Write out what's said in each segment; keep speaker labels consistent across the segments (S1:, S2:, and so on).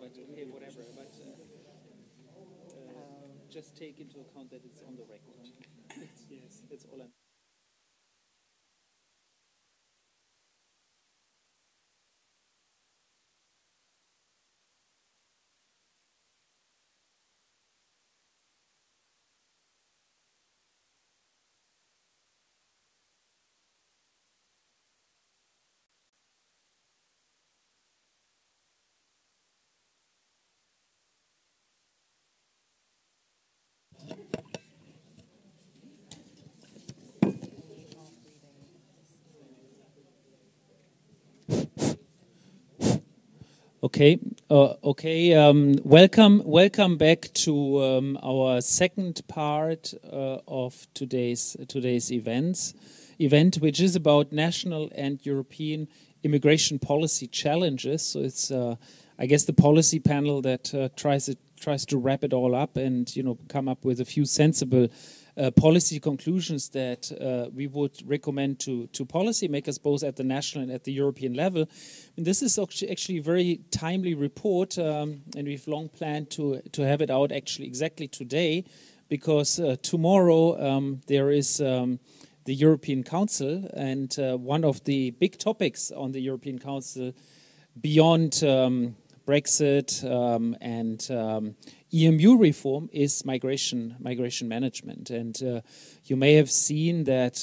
S1: but okay, whatever. But just take into account that it's on the record. Yes, that's all I'm. Okay, welcome back to our second part of today's event, which is about national and European immigration policy challenges. So it's, I guess, the policy panel that tries to wrap it all up and come up with a few sensible policy conclusions that we would recommend to policymakers both at the national and at the European level. And this is actually a very timely report, and we've long planned to have it out actually exactly today, because tomorrow there is the European Council, and one of the big topics on the European Council beyond Brexit and EMU reform is migration management. And you may have seen that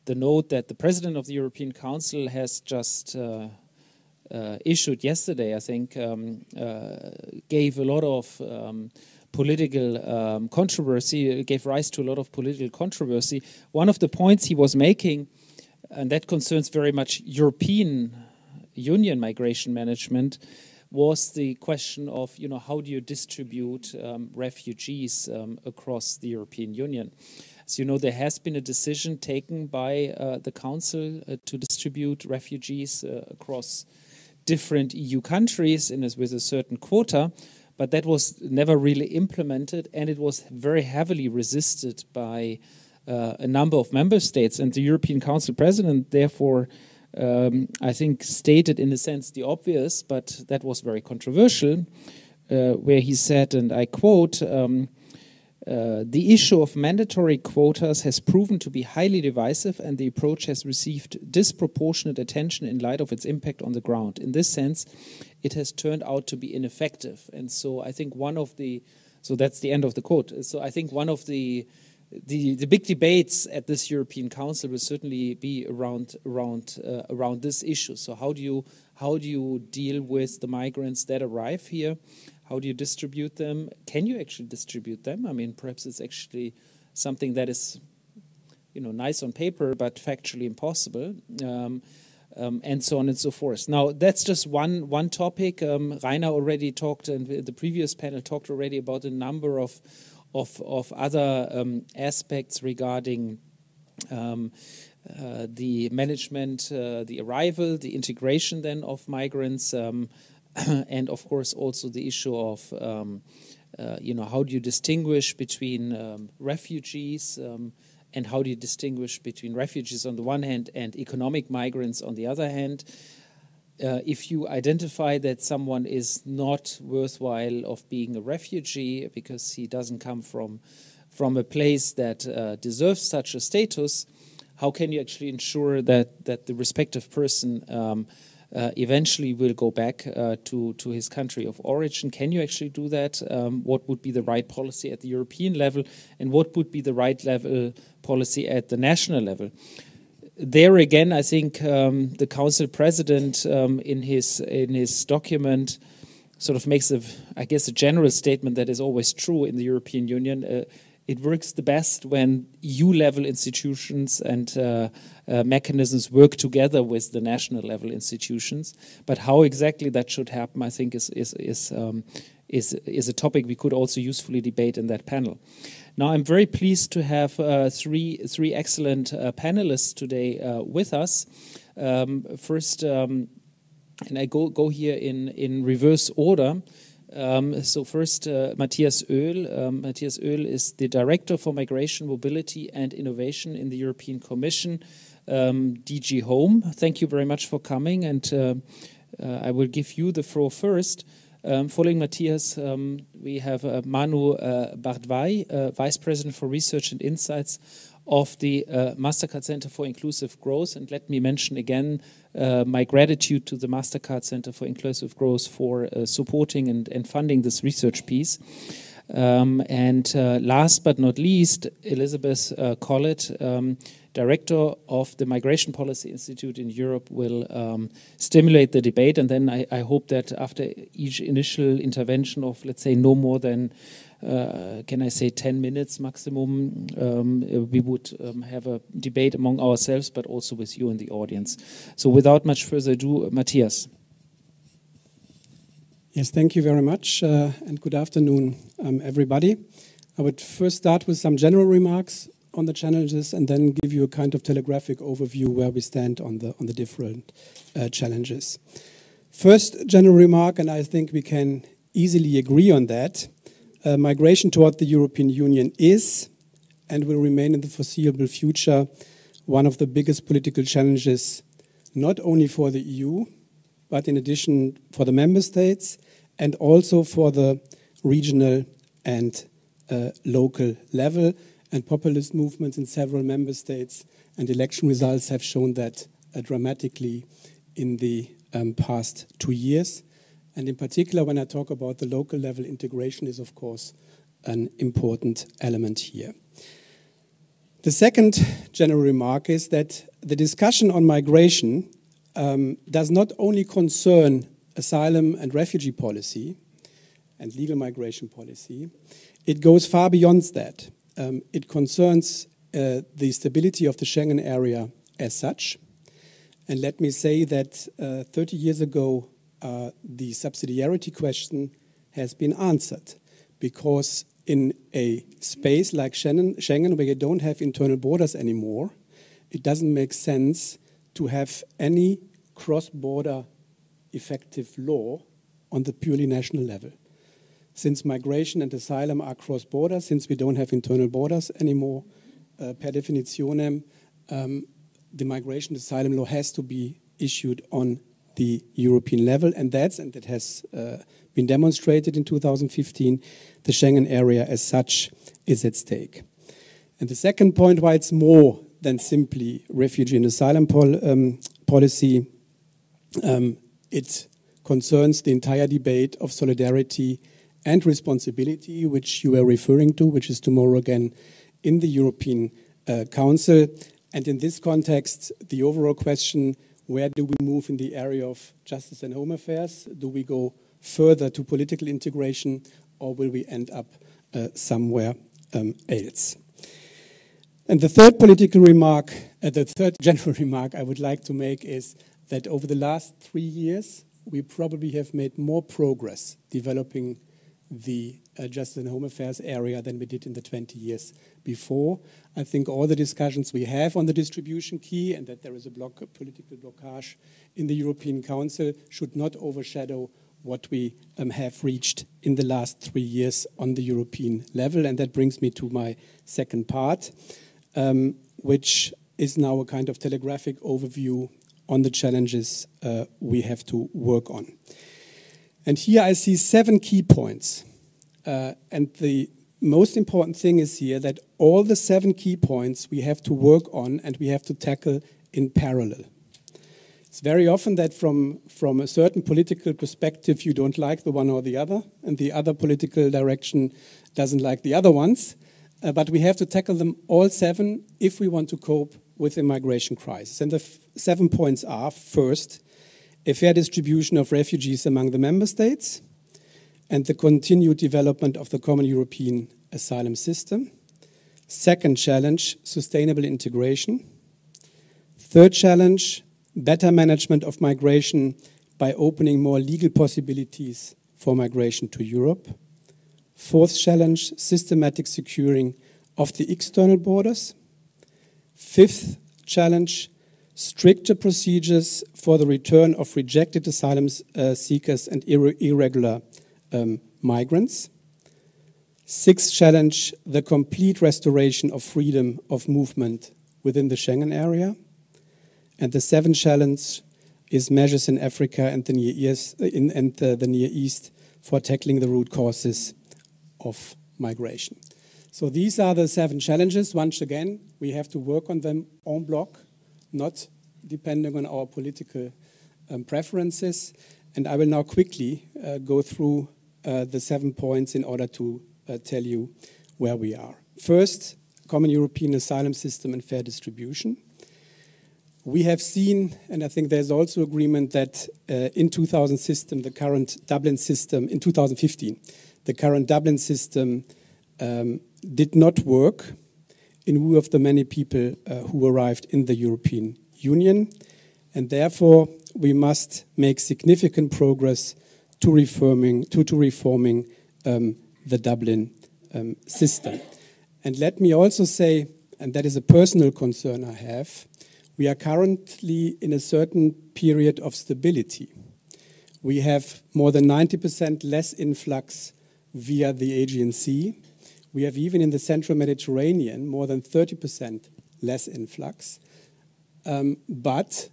S1: the note that the President of the European Council has just issued yesterday, I think, gave a lot of political controversy, gave rise to a lot of political controversy. One of the points he was making, and that concerns very much European Union migration management, was the question of, how do you distribute refugees across the European Union? As you know, there has been a decision taken by the Council to distribute refugees across different EU countries with a certain quota, but that was never really implemented, and it was very heavily resisted by a number of member states. And the European Council President, therefore, I think stated in a sense the obvious, but that was very controversial, where he said, and I quote, the issue of mandatory quotas has proven to be highly divisive, and the approach has received disproportionate attention in light of its impact on the ground. In this sense, it has turned out to be ineffective. And so I think so that's the end of the quote. So I think one of the big debates at this European Council will certainly be around this issue. So how do you deal with the migrants that arrive here? How do you distribute them? Can you actually distribute them? I mean, perhaps it's actually something that is, nice on paper, but factually impossible, and so on and so forth. Now, that's just one topic. Rainer already talked, and the previous panel talked already about a number of other aspects regarding the management, the arrival, the integration then of migrants, and of course also the issue of how do you distinguish between refugees, and how do you distinguish between refugees on the one hand and economic migrants on the other hand. If you identify that someone is not worthwhile of being a refugee because he doesn't come from a place that deserves such a status, how can you actually ensure that the respective person eventually will go back to his country of origin? Can you actually do that? What would be the right policy at the European level, and what would be the right level policy at the national level? There again, I think the Council President in his document sort of makes a general statement that is always true in the European Union. It works the best when EU-level institutions and mechanisms work together with the national level institutions. But how exactly that should happen, I think, is a topic we could also usefully debate in that panel. Now, I'm very pleased to have three excellent panelists today with us. First, and I go here in reverse order. So first, Matthias Oehl. Matthias Oehl is the Director for Migration, Mobility and Innovation in the European Commission, DG Home. Thank you very much for coming, and I will give you the floor first. Following Matthias, we have Manu Bardwai, Vice President for Research and Insights of the MasterCard Center for Inclusive Growth. And let me mention again my gratitude to the MasterCard Center for Inclusive Growth for supporting and funding this research piece. And last but not least, Elizabeth Collett, Director of the Migration Policy Institute in Europe, will stimulate the debate. And then I hope that after each initial intervention of, let's say, no more than, can I say, 10 minutes maximum, we would have a debate among ourselves, but also with you in the audience. So without much further ado, Matthias.
S2: Yes, thank you very much, and good afternoon, everybody. I would first start with some general remarks on the challenges and then give you a kind of telegraphic overview where we stand on the different challenges. First general remark, and I think we can easily agree on that, migration toward the European Union is and will remain in the foreseeable future one of the biggest political challenges, not only for the EU, but in addition for the member states and also for the regional and local level. And populist movements in several member states and election results have shown that dramatically in the past 2 years. And in particular, when I talk about the local level, integration is, of course, an important element here. The second general remark is that the discussion on migration does not only concern asylum and refugee policy and legal migration policy, it goes far beyond that. It concerns the stability of the Schengen area as such. And let me say that 30 years ago, the subsidiarity question has been answered, because in a space like Schengen, where you don't have internal borders anymore, it doesn't make sense to have any cross-border effective law on the purely national level. Since migration and asylum are cross-border, since we don't have internal borders anymore, per definitionem, the migration asylum law has to be issued on the European level, and that has been demonstrated in 2015. The Schengen area as such is at stake. And the second point why it's more than simply refugee and asylum policy, it concerns the entire debate of solidarity and responsibility, which you were referring to, which is tomorrow again in the European Council. And in this context, the overall question, where do we move in the area of justice and home affairs? Do we go further to political integration, or will we end up somewhere else? And the third political remark, the third general remark I would like to make is that over the last 3 years, we probably have made more progress developing the Justice and Home Affairs area than we did in the 20 years before. I think all the discussions we have on the distribution key and that there is a political blockage in the European Council should not overshadow what we have reached in the last 3 years on the European level. And that brings me to my second part, which is now a kind of telegraphic overview on the challenges we have to work on. And here I see 7 key points. And the most important thing is here that all the 7 key points we have to work on and we have to tackle in parallel. It's very often that from a certain political perspective you don't like the one or the other, and the other political direction doesn't like the other ones. But we have to tackle them all 7 if we want to cope with the migration crisis. And the 7 points are, first, a fair distribution of refugees among the member states and the continued development of the common European asylum system. Second challenge, sustainable integration. Third challenge, better management of migration by opening more legal possibilities for migration to Europe. Fourth challenge, systematic securing of the external borders. Fifth challenge, stricter procedures for the return of rejected asylum seekers and irregular migrants. Sixth challenge, the complete restoration of freedom of movement within the Schengen area. And the 7th challenge is measures in Africa and the Near East for tackling the root causes of migration. So these are the 7 challenges. Once again, we have to work on them en bloc, not depending on our political preferences. And I will now quickly go through the 7 points in order to tell you where we are. First, common European asylum system and fair distribution. We have seen, and I think there's also agreement that in 2015, the current Dublin system did not work in view of the many people who arrived in the European Union. And therefore, we must make significant progress to reforming the Dublin system. And let me also say, and that is a personal concern I have, we are currently in a certain period of stability. We have more than 90% less influx via the Aegean Sea. We have even in the central Mediterranean more than 30% less influx. But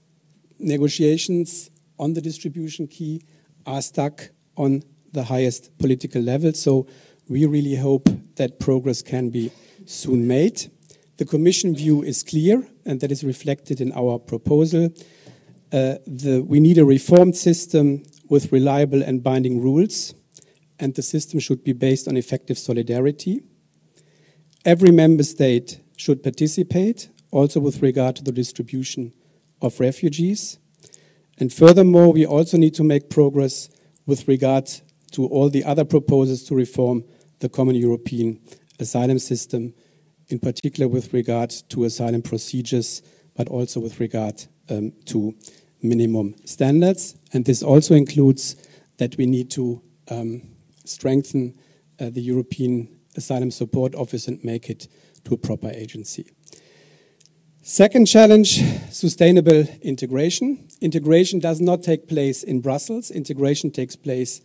S2: negotiations on the distribution key are stuck on the highest political level. So we really hope that progress can be soon made. The Commission view is clear, and that is reflected in our proposal. We need a reformed system with reliable and binding rules, and the system should be based on effective solidarity. Every member state should participate, also with regard to the distribution of refugees. And furthermore, we also need to make progress with regard to all the other proposals to reform the common European asylum system, in particular with regard to asylum procedures, but also with regard to minimum standards. And this also includes that we need to strengthen the European Asylum Support Office and make it to a proper agency. Second challenge, sustainable integration. Integration does not take place in Brussels. Integration takes place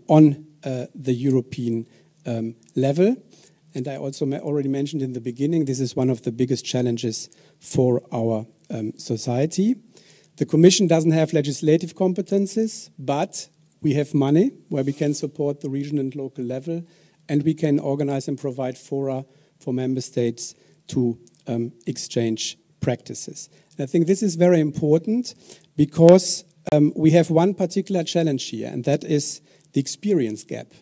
S2: on the European level. And I also already mentioned in the beginning, this is one of the biggest challenges for our society. The Commission doesn't have legislative competences, but we have money where we can support the regional and local level, and we can organize and provide fora for member states to exchange practices. And I think this is very important because we have one particular challenge here, and that is the experience gap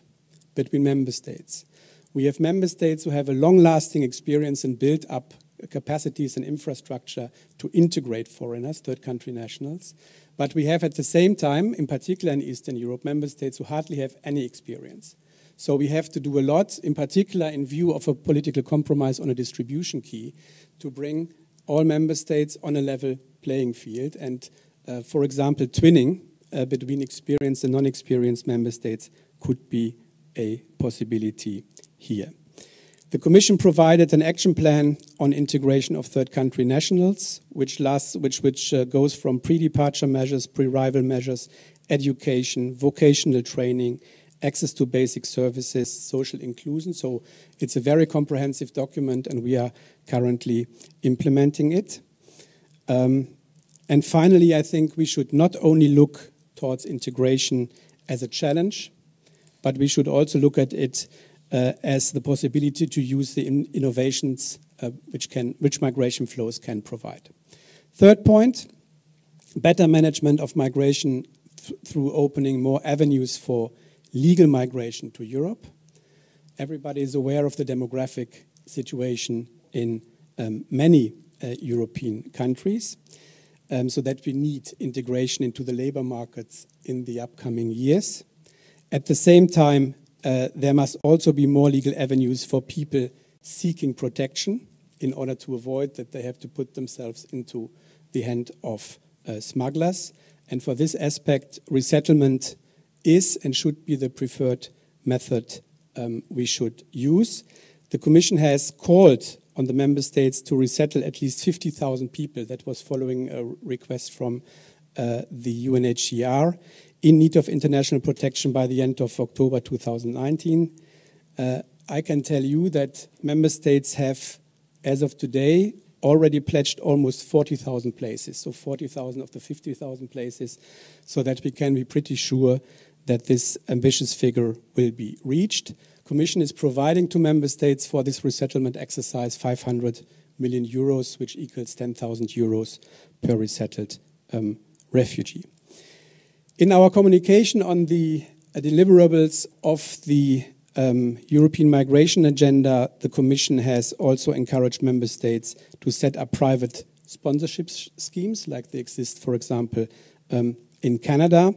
S2: between member states. We have member states who have a long-lasting experience and build up capacities and infrastructure to integrate foreigners, third country nationals. But we have at the same time, in particular in Eastern Europe, member states who hardly have any experience. So we have to do a lot, in particular in view of a political compromise on a distribution key, to bring all member states on a level playing field. And for example, twinning between experienced and non-experienced member states could be a possibility here. The Commission provided an action plan on integration of third country nationals, which goes from pre-departure measures, pre-arrival measures, education, vocational training, access to basic services, social inclusion. So it's a very comprehensive document, and we are currently implementing it. And finally, I think we should not only look towards integration as a challenge, but we should also look at it as the possibility to use the innovations which migration flows can provide. Third point, better management of migration through opening more avenues for legal migration to Europe. Everybody is aware of the demographic situation in many European countries, so that we need integration into the labor markets in the upcoming years. At the same time, there must also be more legal avenues for people seeking protection in order to avoid that they have to put themselves into the hand of smugglers. And for this aspect, resettlement is and should be the preferred method we should use. The Commission has called on the member states to resettle at least 50,000 people. That was following a request from the UNHCR in need of international protection by the end of October 2019. I can tell you that member states have, as of today, already pledged almost 40,000 places, so 40,000 of the 50,000 places, so that we can be pretty sure that this ambitious figure will be reached. Commission is providing to member states for this resettlement exercise 500 million euros, which equals 10,000 euros per resettled refugee. In our communication on the deliverables of the European migration agenda, the Commission has also encouraged member states to set up private sponsorship schemes, like they exist, for example, in Canada.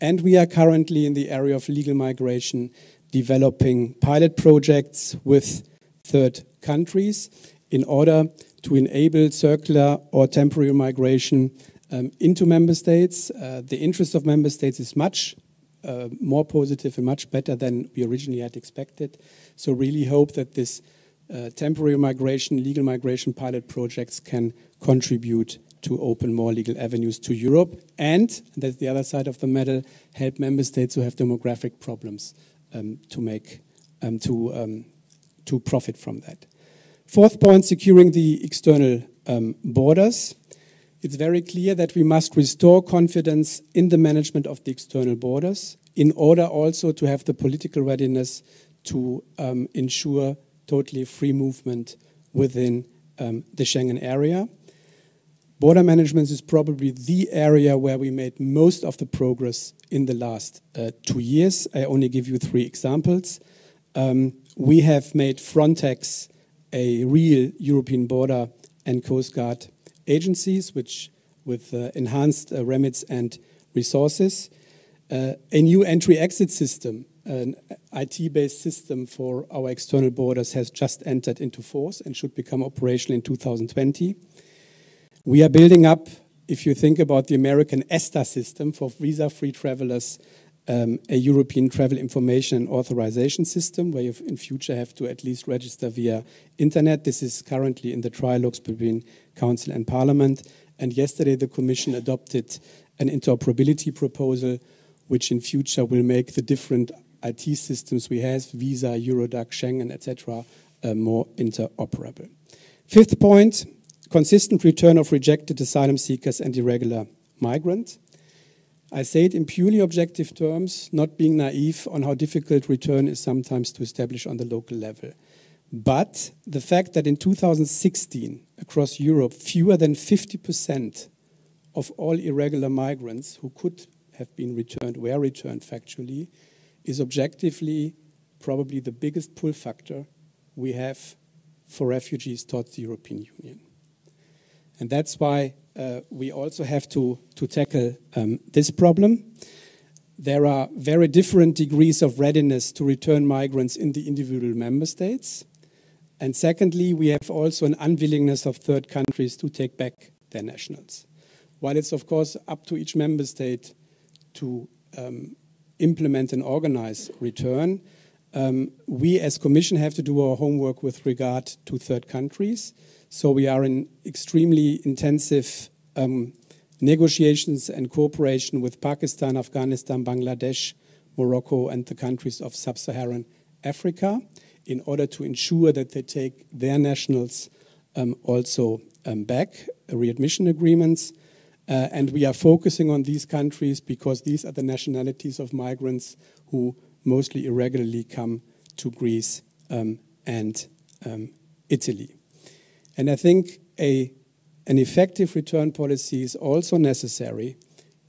S2: And we are currently in the area of legal migration developing pilot projects with third countries in order to enable circular or temporary migration into member states. The interest of member states is much more positive and much better than we originally had expected. So really hope that this temporary migration, legal migration pilot projects can contribute to open more legal avenues to Europe, and that's the other side of the medal, help member states who have demographic problems to profit from that. Fourth point, securing the external borders. It's very clear that we must restore confidence in the management of the external borders in order also to have the political readiness to ensure totally free movement within the Schengen area. Border management is probably the area where we made most of the progress in the last 2 years. I only give you 3 examples. We have made Frontex a real European border and coast guard agencies, which with enhanced remits and resources. A new entry-exit system, an IT-based system for our external borders, has just entered into force and should become operational in 2020. We are building up, if you think about the American ESTA system for visa-free travelers, a European travel information and authorization system where you in future have to at least register via internet. This is currently in the trilogues between Council and Parliament. And yesterday the Commission adopted an interoperability proposal which in future will make the different IT systems we have, Visa, Eurodac, Schengen, etc., more interoperable. Fifth point, consistent return of rejected asylum seekers and irregular migrants. I say it in purely objective terms, not being naive on how difficult return is sometimes to establish on the local level. But the fact that in 2016, across Europe, fewer than 50% of all irregular migrants who could have been returned, were returned factually, is objectively probably the biggest pull factor we have for refugees towards the European Union. And that's why we also have to tackle this problem. There are very different degrees of readiness to return migrants in the individual member states. And secondly, we have also an unwillingness of third countries to take back their nationals. While it's of course up to each member state to implement and organize return, we as Commission have to do our homework with regard to third countries. So we are in extremely intensive negotiations and cooperation with Pakistan, Afghanistan, Bangladesh, Morocco, and the countries of sub-Saharan Africa in order to ensure that they take their nationals also back, readmission agreements. And we are focusing on these countries because these are the nationalities of migrants who mostly irregularly come to Greece and Italy. And I think an effective return policy is also necessary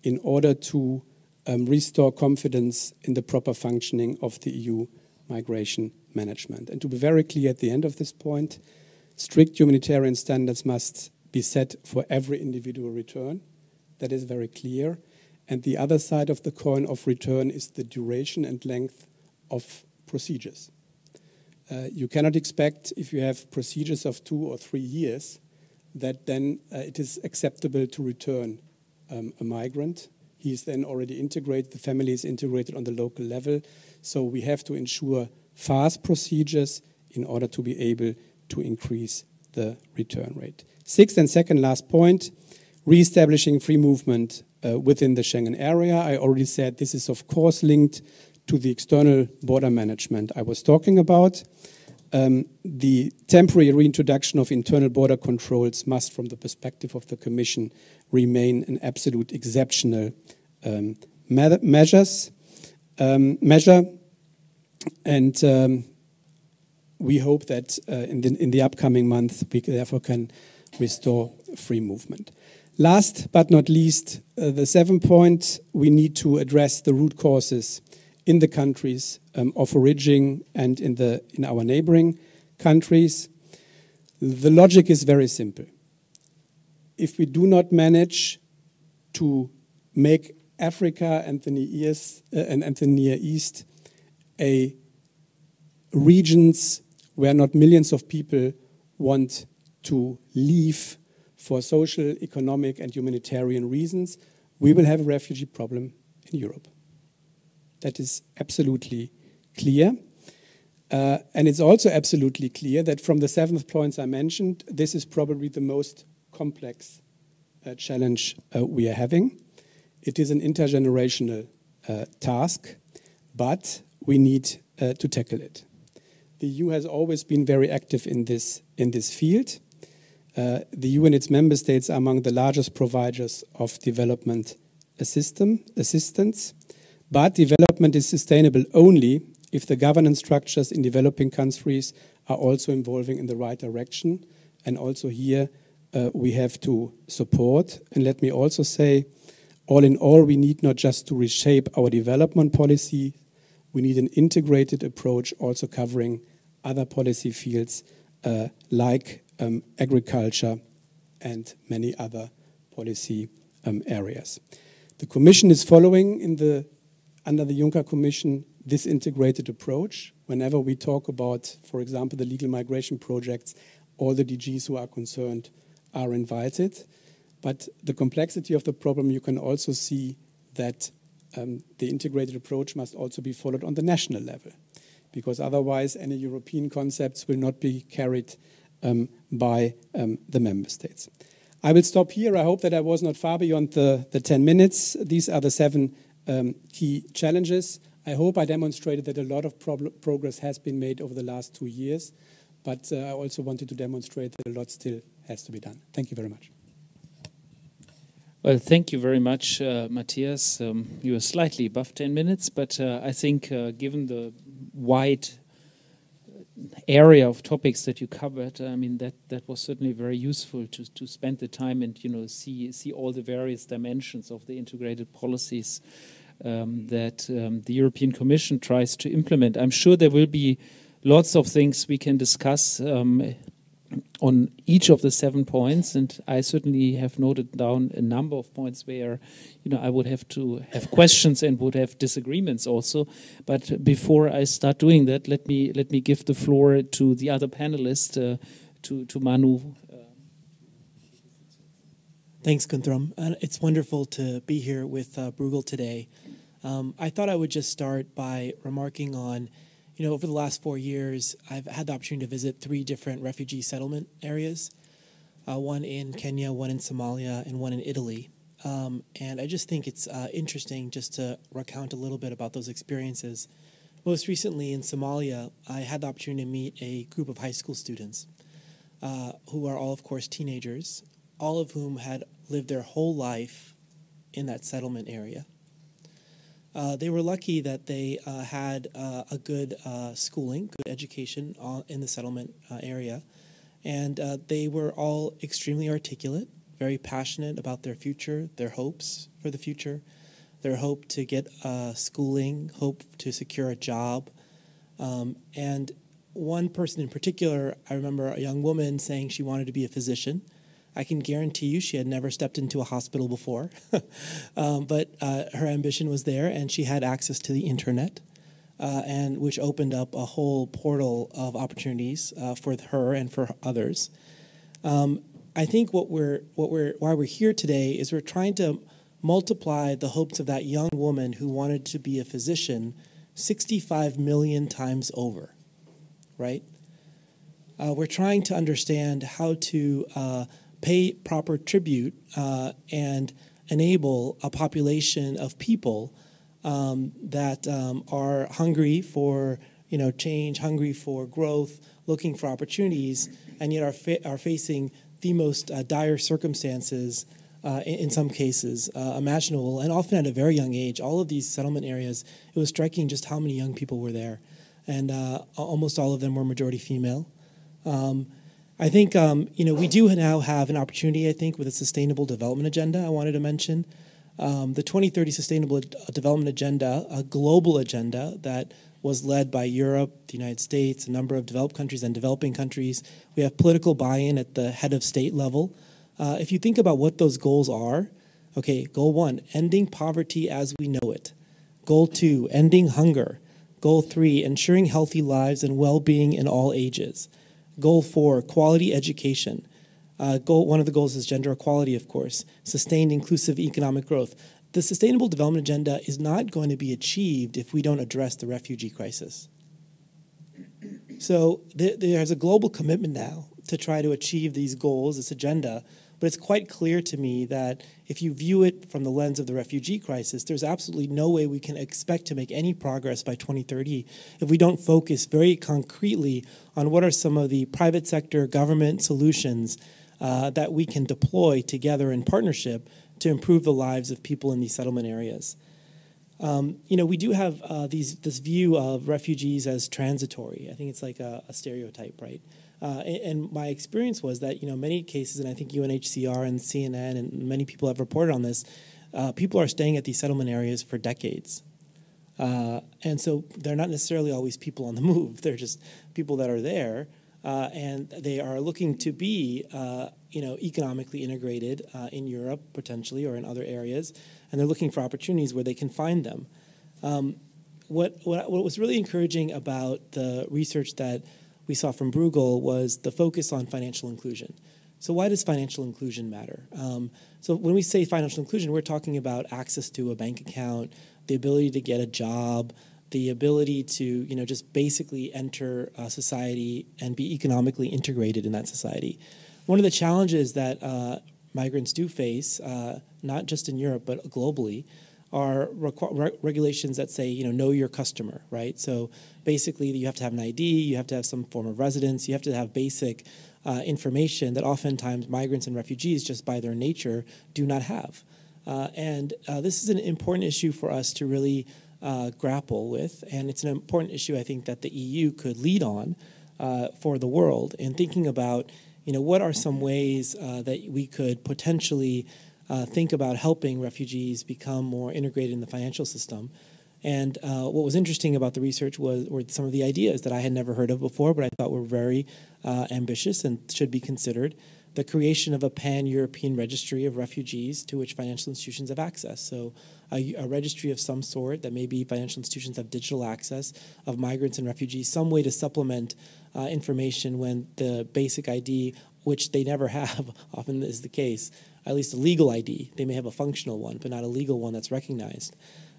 S2: in order to restore confidence in the proper functioning of the EU migration management. And to be very clear at the end of this point, strict humanitarian standards must be set for every individual return. That is very clear. And the other side of the coin of return is the duration and length of procedures. You cannot expect, if you have procedures of 2 or 3 years, that then it is acceptable to return a migrant. He is then already integrated, the family is integrated on the local level. So we have to ensure fast procedures in order to be able to increase the return rate. Sixth and second last point, re-establishing free movement within the Schengen area. I already said this is of course linked to the external border management I was talking about. The temporary reintroduction of internal border controls must, from the perspective of the Commission, remain an absolute exceptional measures. measure, and we hope that in the upcoming month we therefore can restore free movement. Last but not least, the 7th point, we need to address the root causes in the countries of origin and in our neighboring countries. The logic is very simple. If we do not manage to make Africa and the Near East a regions where not millions of people want to leave for social, economic, and humanitarian reasons, we will have a refugee problem in Europe. That is absolutely clear. And it's also absolutely clear that from the 7th points I mentioned, this is probably the most complex challenge we are having. It is an intergenerational task, but we need to tackle it. The EU has always been very active in this field. The EU and its member states are among the largest providers of development assistance, but development is sustainable only if the governance structures in developing countries are also evolving in the right direction. And also here we have to support. And let me also say, all in all, we need not just to reshape our development policy, we need an integrated approach also covering other policy fields like agriculture and many other policy areas. The Commission is following under the Juncker Commission this integrated approach. Whenever we talk about, for example, the legal migration projects, all the DGs who are concerned are invited. But the complexity of the problem, you can also see that the integrated approach must also be followed on the national level, because otherwise any European concepts will not be carried by the member states. I will stop here. I hope that I was not far beyond the 10 minutes. These are the 7 key challenges. I hope I demonstrated that a lot of progress has been made over the last 2 years, but I also wanted to demonstrate that a lot still has to be done. Thank you very much.
S1: Well, thank you very much, Matthias. You are slightly above 10 minutes, but I think given the wide area of topics that you covered, I mean, that was certainly very useful to spend the time and, see all the various dimensions of the integrated policies that the European Commission tries to implement. I'm sure there will be lots of things we can discuss on each of the 7 points, and I certainly have noted down a number of points where, I would have to have questions and would have disagreements also. But before I start doing that, let me give the floor to the other panelists, to Manu.
S3: Thanks, Guntram. It's wonderful to be here with Bruegel today. I thought I would just start by remarking on, over the last 4 years, I've had the opportunity to visit 3 different refugee settlement areas, one in Kenya, one in Somalia, and one in Italy. And I just think it's interesting just to recount a little bit about those experiences. Most recently in Somalia, I had the opportunity to meet a group of high school students who are all, of course, teenagers, all of whom had lived their whole life in that settlement area. They were lucky that they had a good schooling, good education in the settlement area. And they were all extremely articulate, very passionate about their future, their hopes for the future, their hope to get schooling, hope to secure a job. And one person in particular, I remember a young woman saying she wanted to be a physician. I can guarantee you she had never stepped into a hospital before, but her ambition was there, and she had access to the internet, and which opened up a whole portal of opportunities for her and for others. I think why we're here today is we're trying to multiply the hopes of that young woman who wanted to be a physician 65 million times over, right? We're trying to understand how to pay proper tribute and enable a population of people that are hungry for change, hungry for growth, looking for opportunities, and yet are facing the most dire circumstances in some cases imaginable, and often at a very young age. All of these settlement areas, it was striking just how many young people were there, and almost all of them were majority female. I think we do now have an opportunity, I think, with a Sustainable Development Agenda I wanted to mention. The 2030 Sustainable Development Agenda, a global agenda that was led by Europe, the United States, a number of developed countries and developing countries. We have political buy-in at the head of state level. If you think about what those goals are, okay, goal 1, ending poverty as we know it. Goal 2, ending hunger. Goal 3, ensuring healthy lives and well-being in all ages. Goal 4, quality education. One of the goals is gender equality, of course. Sustained inclusive economic growth. The Sustainable Development Agenda is not going to be achieved if we don't address the refugee crisis. So there's a global commitment now to try to achieve these goals, this agenda, but it's quite clear to me that if you view it from the lens of the refugee crisis, there's absolutely no way we can expect to make any progress by 2030 if we don't focus very concretely on what are some of the private sector government solutions that we can deploy together in partnership to improve the lives of people in these settlement areas. We do have this view of refugees as transitory. I think it's like a stereotype, right? And my experience was that, many cases, and I think UNHCR and CNN and many people have reported on this, people are staying at these settlement areas for decades. And so they're not necessarily always people on the move. They're just people that are there, and they are looking to be, economically integrated in Europe, potentially, or in other areas, and they're looking for opportunities where they can find them. What was really encouraging about the research that we saw from Bruegel was the focus on financial inclusion. So why does financial inclusion matter? So when we say financial inclusion, we're talking about access to a bank account, the ability to get a job, the ability to just basically enter society and be economically integrated in that society. One of the challenges that migrants do face, not just in Europe but globally, are regulations that say, know your customer, right? So basically you have to have an ID, you have to have some form of residence, you have to have basic information that oftentimes migrants and refugees, just by their nature, do not have. And this is an important issue for us to really grapple with, and it's an important issue I think that the EU could lead on for the world in thinking about, what are some ways that we could potentially think about helping refugees become more integrated in the financial system. And what was interesting about the research were some of the ideas that I had never heard of before, but I thought were very ambitious and should be considered. The creation of a pan-European registry of refugees to which financial institutions have access. So a registry of some sort that maybe financial institutions have digital access of migrants and refugees, some way to supplement information when the basic ID, which they never have, often is the case, at least a legal ID. They may have a functional one, but not a legal one that's recognized.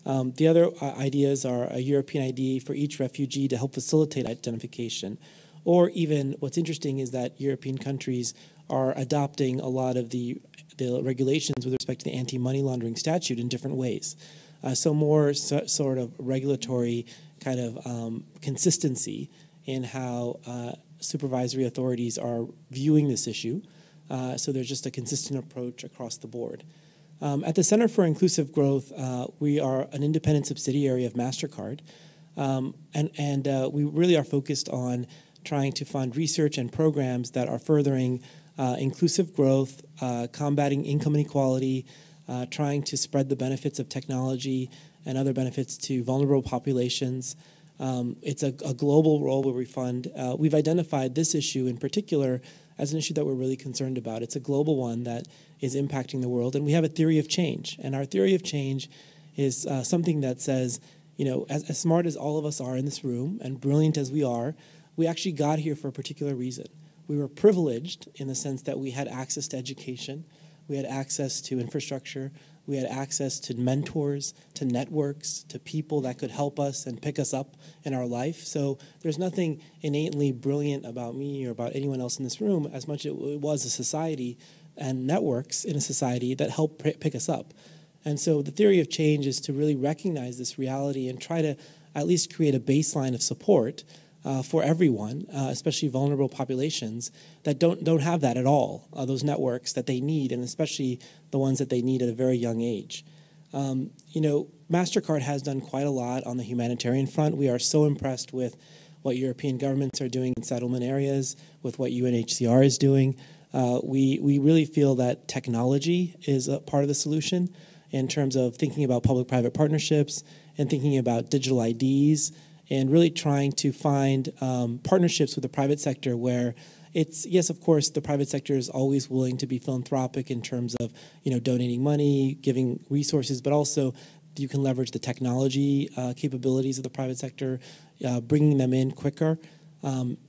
S3: The other ideas are a European ID for each refugee to help facilitate identification. Or even what's interesting is that European countries are adopting a lot of the regulations with respect to the anti-money laundering statute in different ways. So more sort of regulatory kind of consistency in how supervisory authorities are viewing this issue. So there's just a consistent approach across the board. At the Center for Inclusive Growth, we are an independent subsidiary of MasterCard, and we really are focused on trying to fund research and programs that are furthering inclusive growth, combating income inequality, trying to spread the benefits of technology and other benefits to vulnerable populations. It's a global role where we fund. We've identified this issue in particular as an issue that we're really concerned about. It's a global one that is impacting the world, and we have a theory of change. And our theory of change is something that says, as smart as all of us are in this room and brilliant as we are, we actually got here for a particular reason. We were privileged in the sense that we had access to education, we had access to infrastructure, we had access to mentors, to networks, to people that could help us and pick us up in our life. So there's nothing innately brilliant about me or about anyone else in this room as much as it was a society and networks in a society that help pick us up. And so the theory of change is to really recognize this reality and try to at least create a baseline of support for everyone, especially vulnerable populations that don't have that at all, those networks that they need, and especially the ones that they need at a very young age. MasterCard has done quite a lot on the humanitarian front. We are so impressed with what European governments are doing in settlement areas, with what UNHCR is doing. We really feel that technology is a part of the solution in terms of thinking about public-private partnerships and thinking about digital IDs and really trying to find partnerships with the private sector where yes, of course, the private sector is always willing to be philanthropic in terms of, donating money, giving resources, but also you can leverage the technology capabilities of the private sector, bringing them in quicker.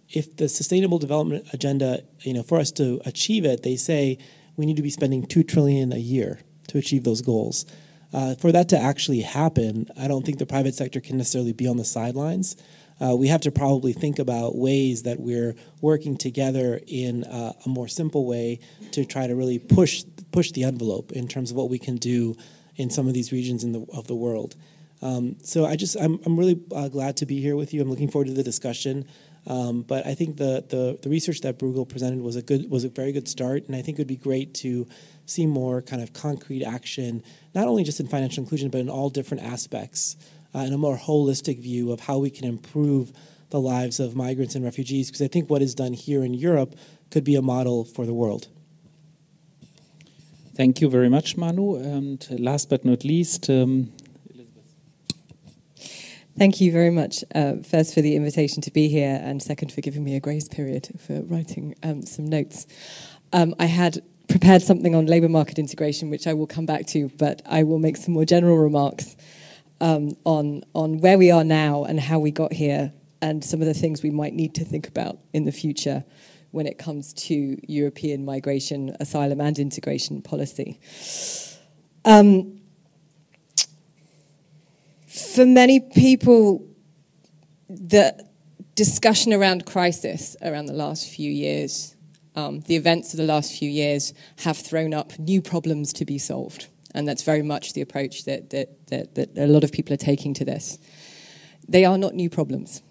S3: If the Sustainable Development Agenda, for us to achieve it, they say we need to be spending $2 trillion a year to achieve those goals. For that to actually happen, I don't think the private sector can necessarily be on the sidelines. We have to probably think about ways that we're working together in a more simple way to try to really push the envelope in terms of what we can do in some of these regions of the world. So I'm really glad to be here with you. I'm looking forward to the discussion. But I think the research that Bruegel presented was a very good start, and I think it would be great to see more kind of concrete action, not only just in financial inclusion, but in all different aspects, and a more holistic view of how we can improve the lives of migrants and refugees, because I think what is done here in Europe could be a model for the world.
S1: Thank you very much, Manu. And last but not least,
S4: Thank you very much, first for the invitation to be here, and second for giving me a grace period for writing some notes. I had prepared something on labour market integration, which I will come back to, but I will make some more general remarks on where we are now and how we got here, and some of the things we might need to think about in the future when it comes to European migration, asylum and integration policy. For many people, the discussion around crisis around the last few years, the events of the last few years have thrown up new problems to be solved. And that's very much the approach that a lot of people are taking to this. They are not new problems.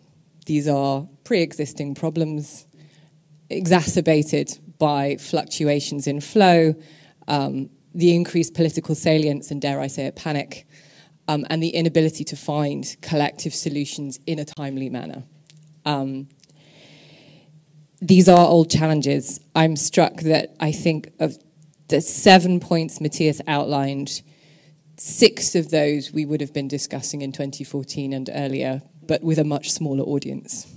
S4: These are pre-existing problems exacerbated by fluctuations in flow, the increased political salience and, dare I say it, panic, and the inability to find collective solutions in a timely manner. These are old challenges. I'm struck that I think of the 7 points Matthias outlined, 6 of those we would have been discussing in 2014 and earlier, but with a much smaller audience.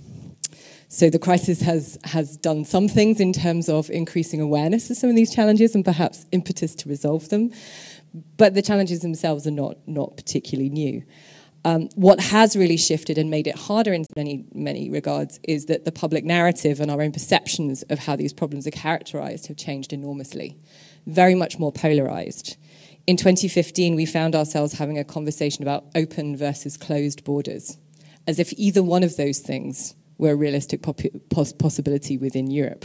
S4: So the crisis has done some things in terms of increasing awareness of some of these challenges and perhaps impetus to resolve them. But the challenges themselves are not particularly new. What has really shifted and made it harder in many regards is that the public narrative and our own perceptions of how these problems are characterized have changed enormously, very much more polarized. In 2015, we found ourselves having a conversation about open versus closed borders, as if either one of those things were a realistic possibility within Europe.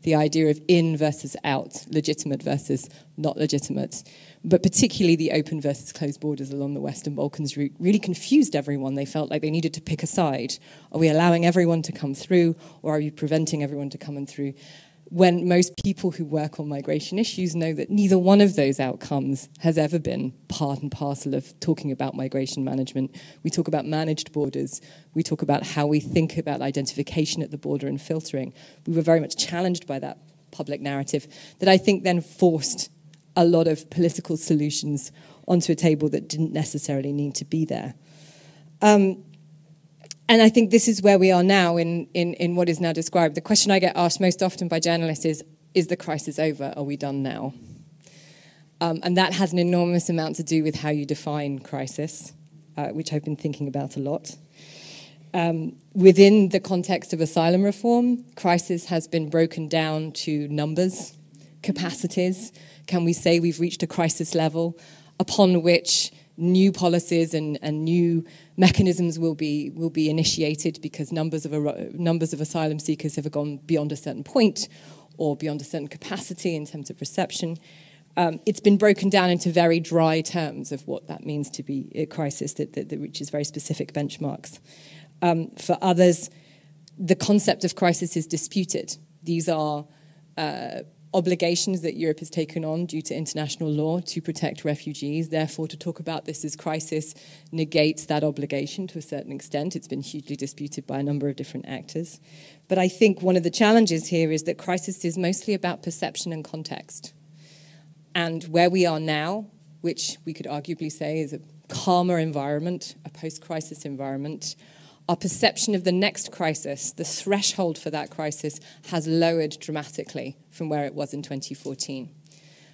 S4: The idea of in versus out, legitimate versus not legitimate, but particularly the open versus closed borders along the Western Balkans route really confused everyone. They felt like they needed to pick a side. Are we allowing everyone to come through, or are we preventing everyone to come through? When most people who work on migration issues know that neither one of those outcomes has ever been part and parcel of talking about migration management. We talk about managed borders. We talk about how we think about identification at the border and filtering. We were very much challenged by that public narrative that I think then forced a lot of political solutions onto a table that didn't necessarily need to be there. And I think this is where we are now in what is now described. The question I get asked most often by journalists is the crisis over? Are we done now? And that has an enormous amount to do with how you define crisis, which I've been thinking about a lot. Within the context of asylum reform, crisis has been broken down to numbers, capacities. Can we say we've reached a crisis level upon which new policies and new mechanisms will be initiated because numbers of asylum seekers have gone beyond a certain point or beyond a certain capacity in terms of reception? It's been broken down into very dry terms of what that means to be a crisis that reaches very specific benchmarks. For others, the concept of crisis is disputed. These are obligations that Europe has taken on due to international law to protect refugees. Therefore, to talk about this as crisis negates that obligation to a certain extent. It's been hugely disputed by a number of different actors. But I think one of the challenges here is that crisis is mostly about perception and context. And where we are now, which we could arguably say is a calmer environment, a post-crisis environment, our perception of the next crisis, the threshold for that crisis, has lowered dramatically from where it was in 2014.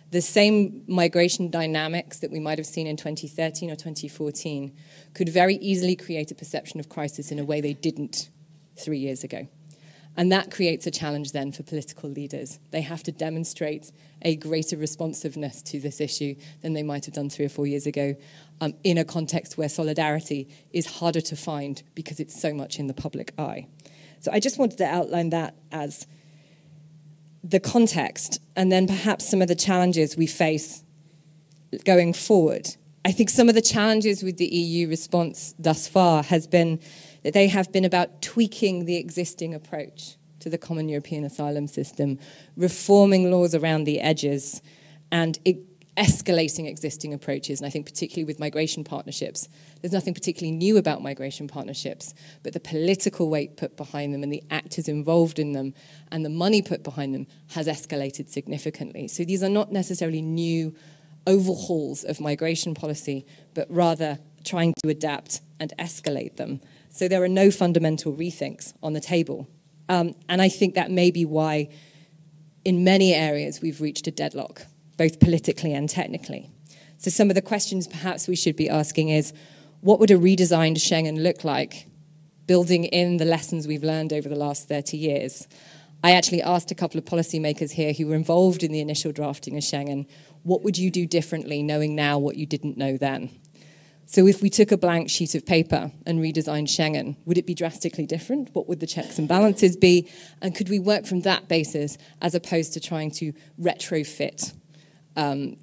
S4: The same migration dynamics that we might have seen in 2013 or 2014 could very easily create a perception of crisis in a way they didn't 3 years ago. And that creates a challenge then for political leaders. They have to demonstrate a greater responsiveness to this issue than they might have done 3 or 4 years ago in a context where solidarity is harder to find because it's so much in the public eye. So I just wanted to outline that as the context and then perhaps some of the challenges we face going forward. I think some of the challenges with the EU response thus far has been that they have been about tweaking the existing approach to the common European asylum system, reforming laws around the edges, and escalating existing approaches. And I think particularly with migration partnerships, there's nothing particularly new about migration partnerships, but the political weight put behind them and the actors involved in them and the money put behind them has escalated significantly. So these are not necessarily new overhauls of migration policy, but rather trying to adapt and escalate them. So there are no fundamental rethinks on the table. And I think that may be why in many areas we've reached a deadlock, both politically and technically. So some of the questions perhaps we should be asking is, what would a redesigned Schengen look like, building in the lessons we've learned over the last 30 years? I actually asked a couple of policymakers here who were involved in the initial drafting of Schengen, what would you do differently knowing now what you didn't know then? So if we took a blank sheet of paper and redesigned Schengen, would it be drastically different? What would the checks and balances be? And could we work from that basis as opposed to trying to retrofit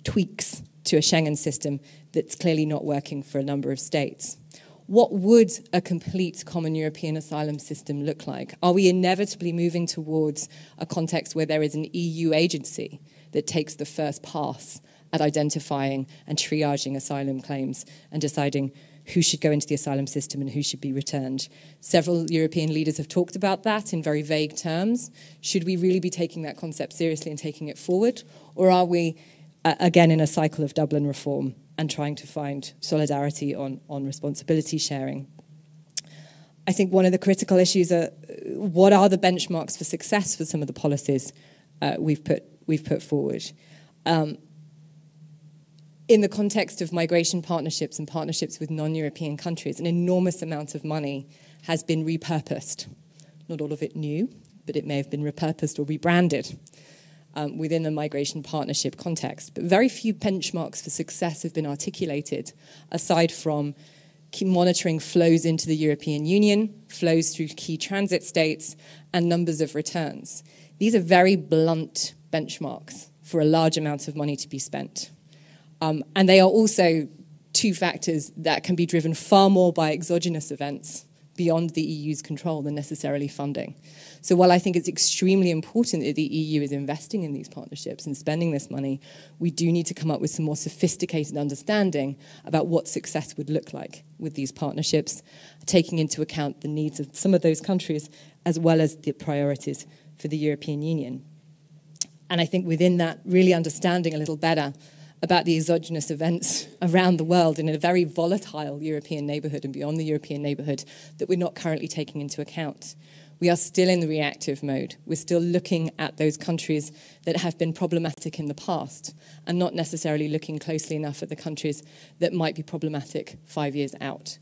S4: tweaks to a Schengen system that's clearly not working for a number of states? What would a complete common European asylum system look like? Are we inevitably moving towards a context where there is an EU agency that takes the first pass at identifying and triaging asylum claims and deciding who should go into the asylum system and who should be returned? Several European leaders have talked about that in very vague terms. Should we really be taking that concept seriously and taking it forward? Or are we, again, in a cycle of Dublin reform and trying to find solidarity on responsibility sharing? I think one of the critical issues are, what are the benchmarks for success for some of the policies we've put forward? In the context of migration partnerships and partnerships with non-European countries, an enormous amount of money has been repurposed. Not all of it new, but it may have been repurposed or rebranded within the migration partnership context. But very few benchmarks for success have been articulated, aside from monitoring flows into the European Union, flows through key transit states, and numbers of returns. These are very blunt benchmarks for a large amount of money to be spent. And they are also two factors that can be driven far more by exogenous events beyond the EU's control than necessarily funding. So while I think it's extremely important that the EU is investing in these partnerships and spending this money, we do need to come up with some more sophisticated understanding about what success would look like with these partnerships, taking into account the needs of some of those countries as well as the priorities for the European Union. And I think within that, really understanding a little better about the exogenous events around the world in a very volatile European neighbourhood and beyond the European neighbourhood that we're not currently taking into account. We are still in the reactive mode. We're still looking at those countries that have been problematic in the past and not necessarily looking closely enough at the countries that might be problematic 5 years out.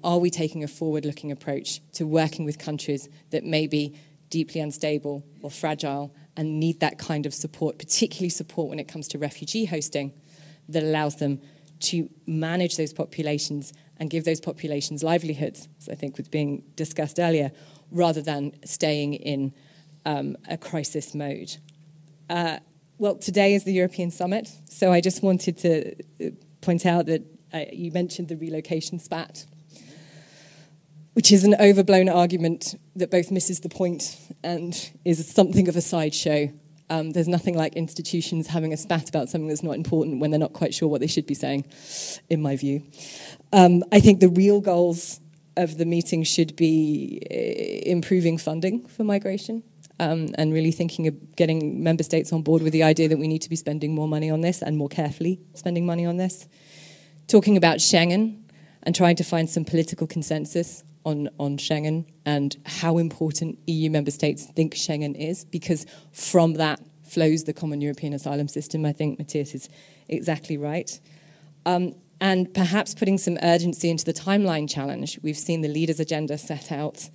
S4: Are we taking a forward-looking approach to working with countries that may be deeply unstable or fragile and need that kind of support, particularly support when it comes to refugee hosting, that allows them to manage those populations and give those populations livelihoods, as I think was being discussed earlier, rather than staying in a crisis mode. Well, today is the European Summit, so I just wanted to point out that you mentioned the relocation spat. which is an overblown argument that both misses the point and is something of a sideshow. There's nothing like institutions having a spat about something that's not important when they're not quite sure what they should be saying, in my view. I think the real goals of the meeting should be improving funding for migration, and really thinking of getting member states on board with the idea that we need to be spending more money on this and more carefully spending money on this. Talking about Schengen and trying to find some political consensus on Schengen and how important EU member states think Schengen is, because from that flows the common European asylum system. I think Matthias is exactly right. And perhaps putting some urgency into the timeline challenge. We've seen the leaders' agenda set out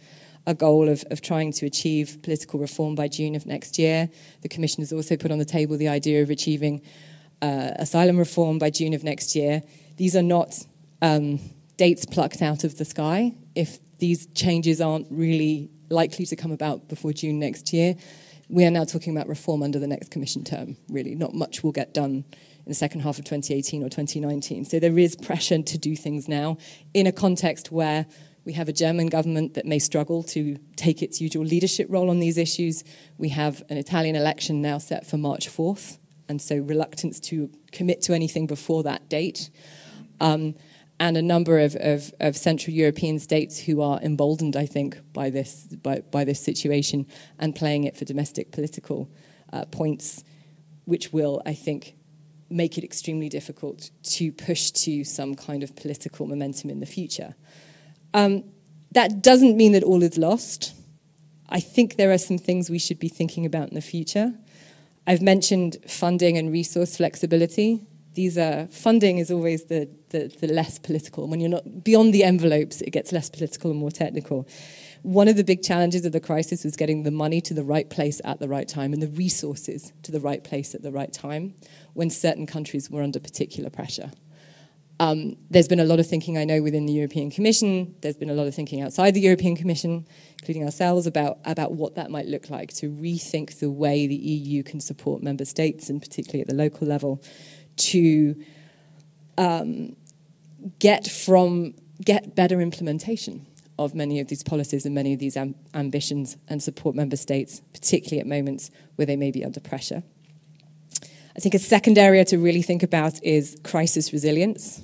S4: a goal of trying to achieve political reform by June of next year. The Commission has also put on the table the idea of achieving asylum reform by June of next year. These are not dates plucked out of the sky. If these changes aren't really likely to come about before June next year, we are now talking about reform under the next Commission term, really. Not much will get done in the second half of 2018 or 2019. So there is pressure to do things now in a context where we have a German government that may struggle to take its usual leadership role on these issues. We have an Italian election now set for March 4th, and so reluctance to commit to anything before that date. And a number of Central European states who are emboldened, I think, by this situation and playing it for domestic political points, which will, I think, make it extremely difficult to push to some kind of political momentum in the future. That doesn't mean that all is lost. I think there are some things we should be thinking about in the future. I've mentioned funding and resource flexibility. Funding is always the less political. When you're not beyond the envelopes, it gets less political and more technical. One of the big challenges of the crisis was getting the money to the right place at the right time and the resources to the right place at the right time when certain countries were under particular pressure. There's been a lot of thinking, I know, within the European Commission. There's been a lot of thinking outside the European Commission, including ourselves, about what that might look like to rethink the way the EU can support member states, and particularly at the local level, to get better implementation of many of these policies and many of these ambitions and support member states, particularly at moments where they may be under pressure. I think a second area to really think about is crisis resilience,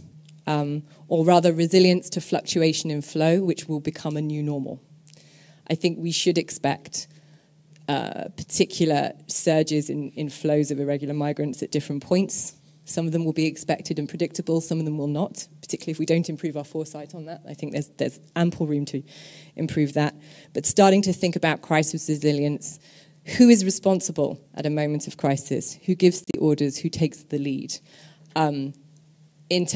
S4: or rather resilience to fluctuation in flow, which will become a new normal. I think we should expect particular surges in flows of irregular migrants at different points. Some of them will be expected and predictable, some of them will not, particularly if we don't improve our foresight on that. I think there's ample room to improve that. But starting to think about crisis resilience, who is responsible at a moment of crisis? Who gives the orders? Who takes the lead? In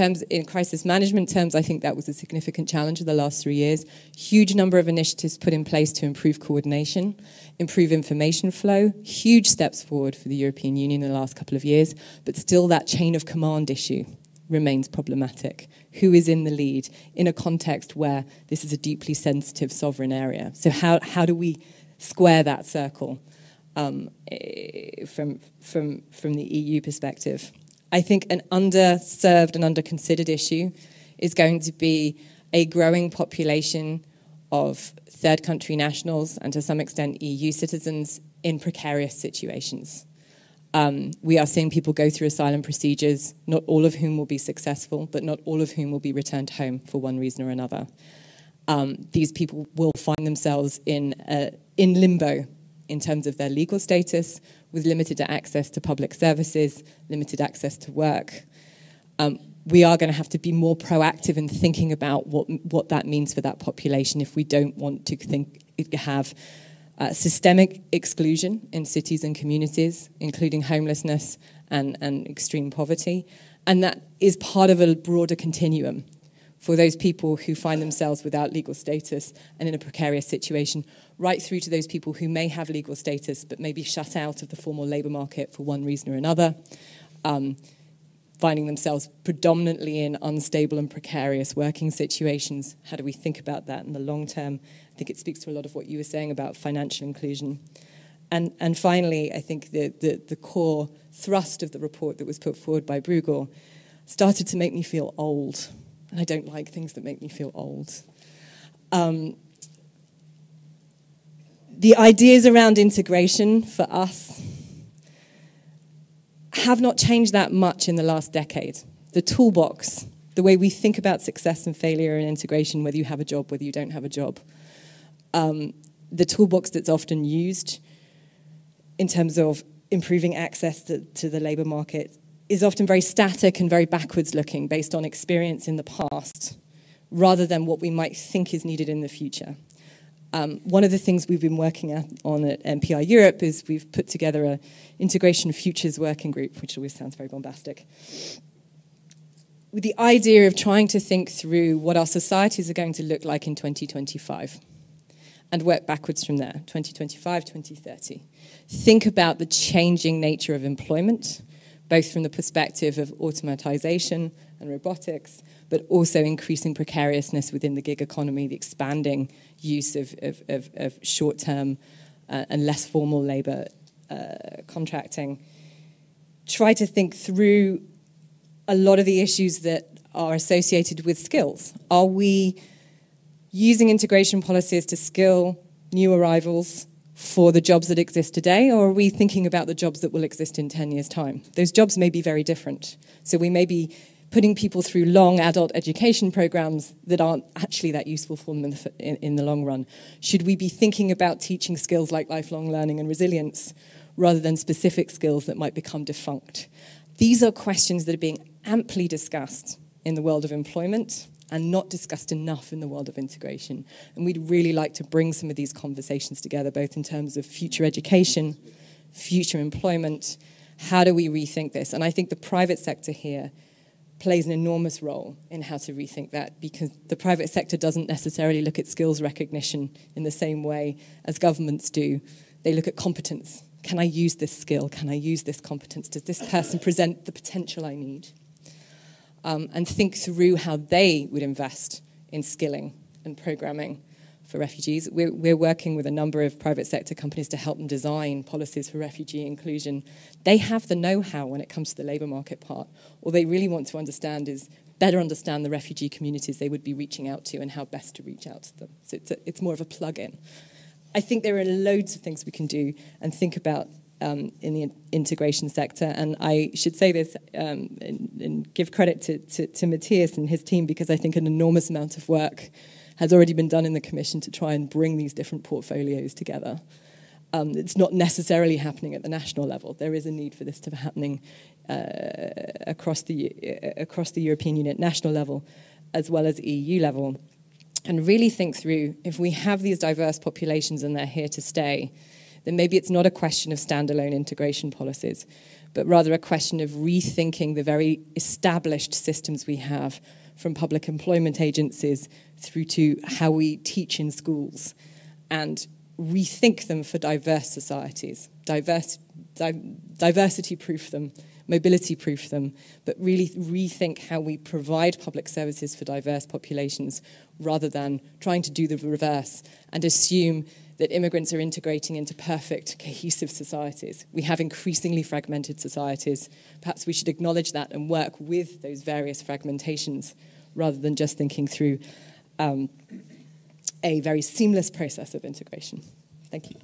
S4: crisis management terms, I think that was a significant challenge of the last 3 years. Huge number of initiatives put in place to improve coordination, improve information flow. Huge steps forward for the European Union in the last couple of years, but still that chain of command issue remains problematic. Who is in the lead in a context where this is a deeply sensitive sovereign area? So how do we square that circle from the EU perspective? I think an underserved and underconsidered issue is going to be a growing population of third country nationals and to some extent EU citizens in precarious situations. We are seeing people go through asylum procedures, not all of whom will be successful, but not all of whom will be returned home for one reason or another. These people will find themselves in limbo in terms of their legal status, with limited access to public services, limited access to work. We are going to have to be more proactive in thinking about what that means for that population if we don't want to have systemic exclusion in cities and communities, including homelessness and extreme poverty. And that is part of a broader continuum for those people who find themselves without legal status and in a precarious situation, right through to those people who may have legal status but may be shut out of the formal labour market for one reason or another, finding themselves predominantly in unstable and precarious working situations. How do we think about that in the long term? I think it speaks to a lot of what you were saying about financial inclusion. And finally, I think the core thrust of the report that was put forward by Bruegel started to make me feel old. And I don't like things that make me feel old. The ideas around integration for us have not changed that much in the last decade. The toolbox, the way we think about success and failure in integration, whether you have a job, whether you don't have a job, the toolbox that's often used in terms of improving access to the labour market is often very static and very backwards looking based on experience in the past rather than what we might think is needed in the future. One of the things we've been working on at MPI Europe is we've put together an Integration Futures Working Group, which always sounds very bombastic, with the idea of trying to think through what our societies are going to look like in 2025 and work backwards from there, 2025, 2030. Think about the changing nature of employment, both from the perspective of automatization and robotics, but also increasing precariousness within the gig economy, the expanding use of short-term and less formal labour contracting. Try to think through a lot of the issues that are associated with skills. Are we using integration policies to skill new arrivals for the jobs that exist today, or are we thinking about the jobs that will exist in 10 years' time? Those jobs may be very different. So we may be putting people through long adult education programs that aren't actually that useful for them in the long run. Should we be thinking about teaching skills like lifelong learning and resilience rather than specific skills that might become defunct? These are questions that are being amply discussed in the world of employment and not discussed enough in the world of integration. And we'd really like to bring some of these conversations together, both in terms of future education, future employment. How do we rethink this? And I think the private sector here plays an enormous role in how to rethink that, because the private sector doesn't necessarily look at skills recognition in the same way as governments do. They look at competence. Can I use this skill? Can I use this competence? Does this person present the potential I need? And think through how they would invest in skilling and programming for refugees. We're working with a number of private sector companies to help them design policies for refugee inclusion. They have the know-how when it comes to the labour market part. All they really want to understand is better understand the refugee communities they would be reaching out to and how best to reach out to them. So it's more of a plug-in. I think there are loads of things we can do and think about in the integration sector. And I should say this and give credit to Matthias and his team, because I think an enormous amount of work has already been done in the Commission to try and bring these different portfolios together. It's not necessarily happening at the national level. There is a need for this to be happening across the European Union, national level, as well as EU level. And really think through, if we have these diverse populations and they're here to stay, then maybe it's not a question of standalone integration policies, but rather a question of rethinking the very established systems we have, from public employment agencies through to how we teach in schools, and rethink them for diverse societies, diversity-proof them, mobility-proof them, but really rethink how we provide public services for diverse populations rather than trying to do the reverse and assume that immigrants are integrating into perfect, cohesive societies. We have increasingly fragmented societies. Perhaps we should acknowledge that and work with those various fragmentations rather than just thinking through a very seamless process of integration. Thank you.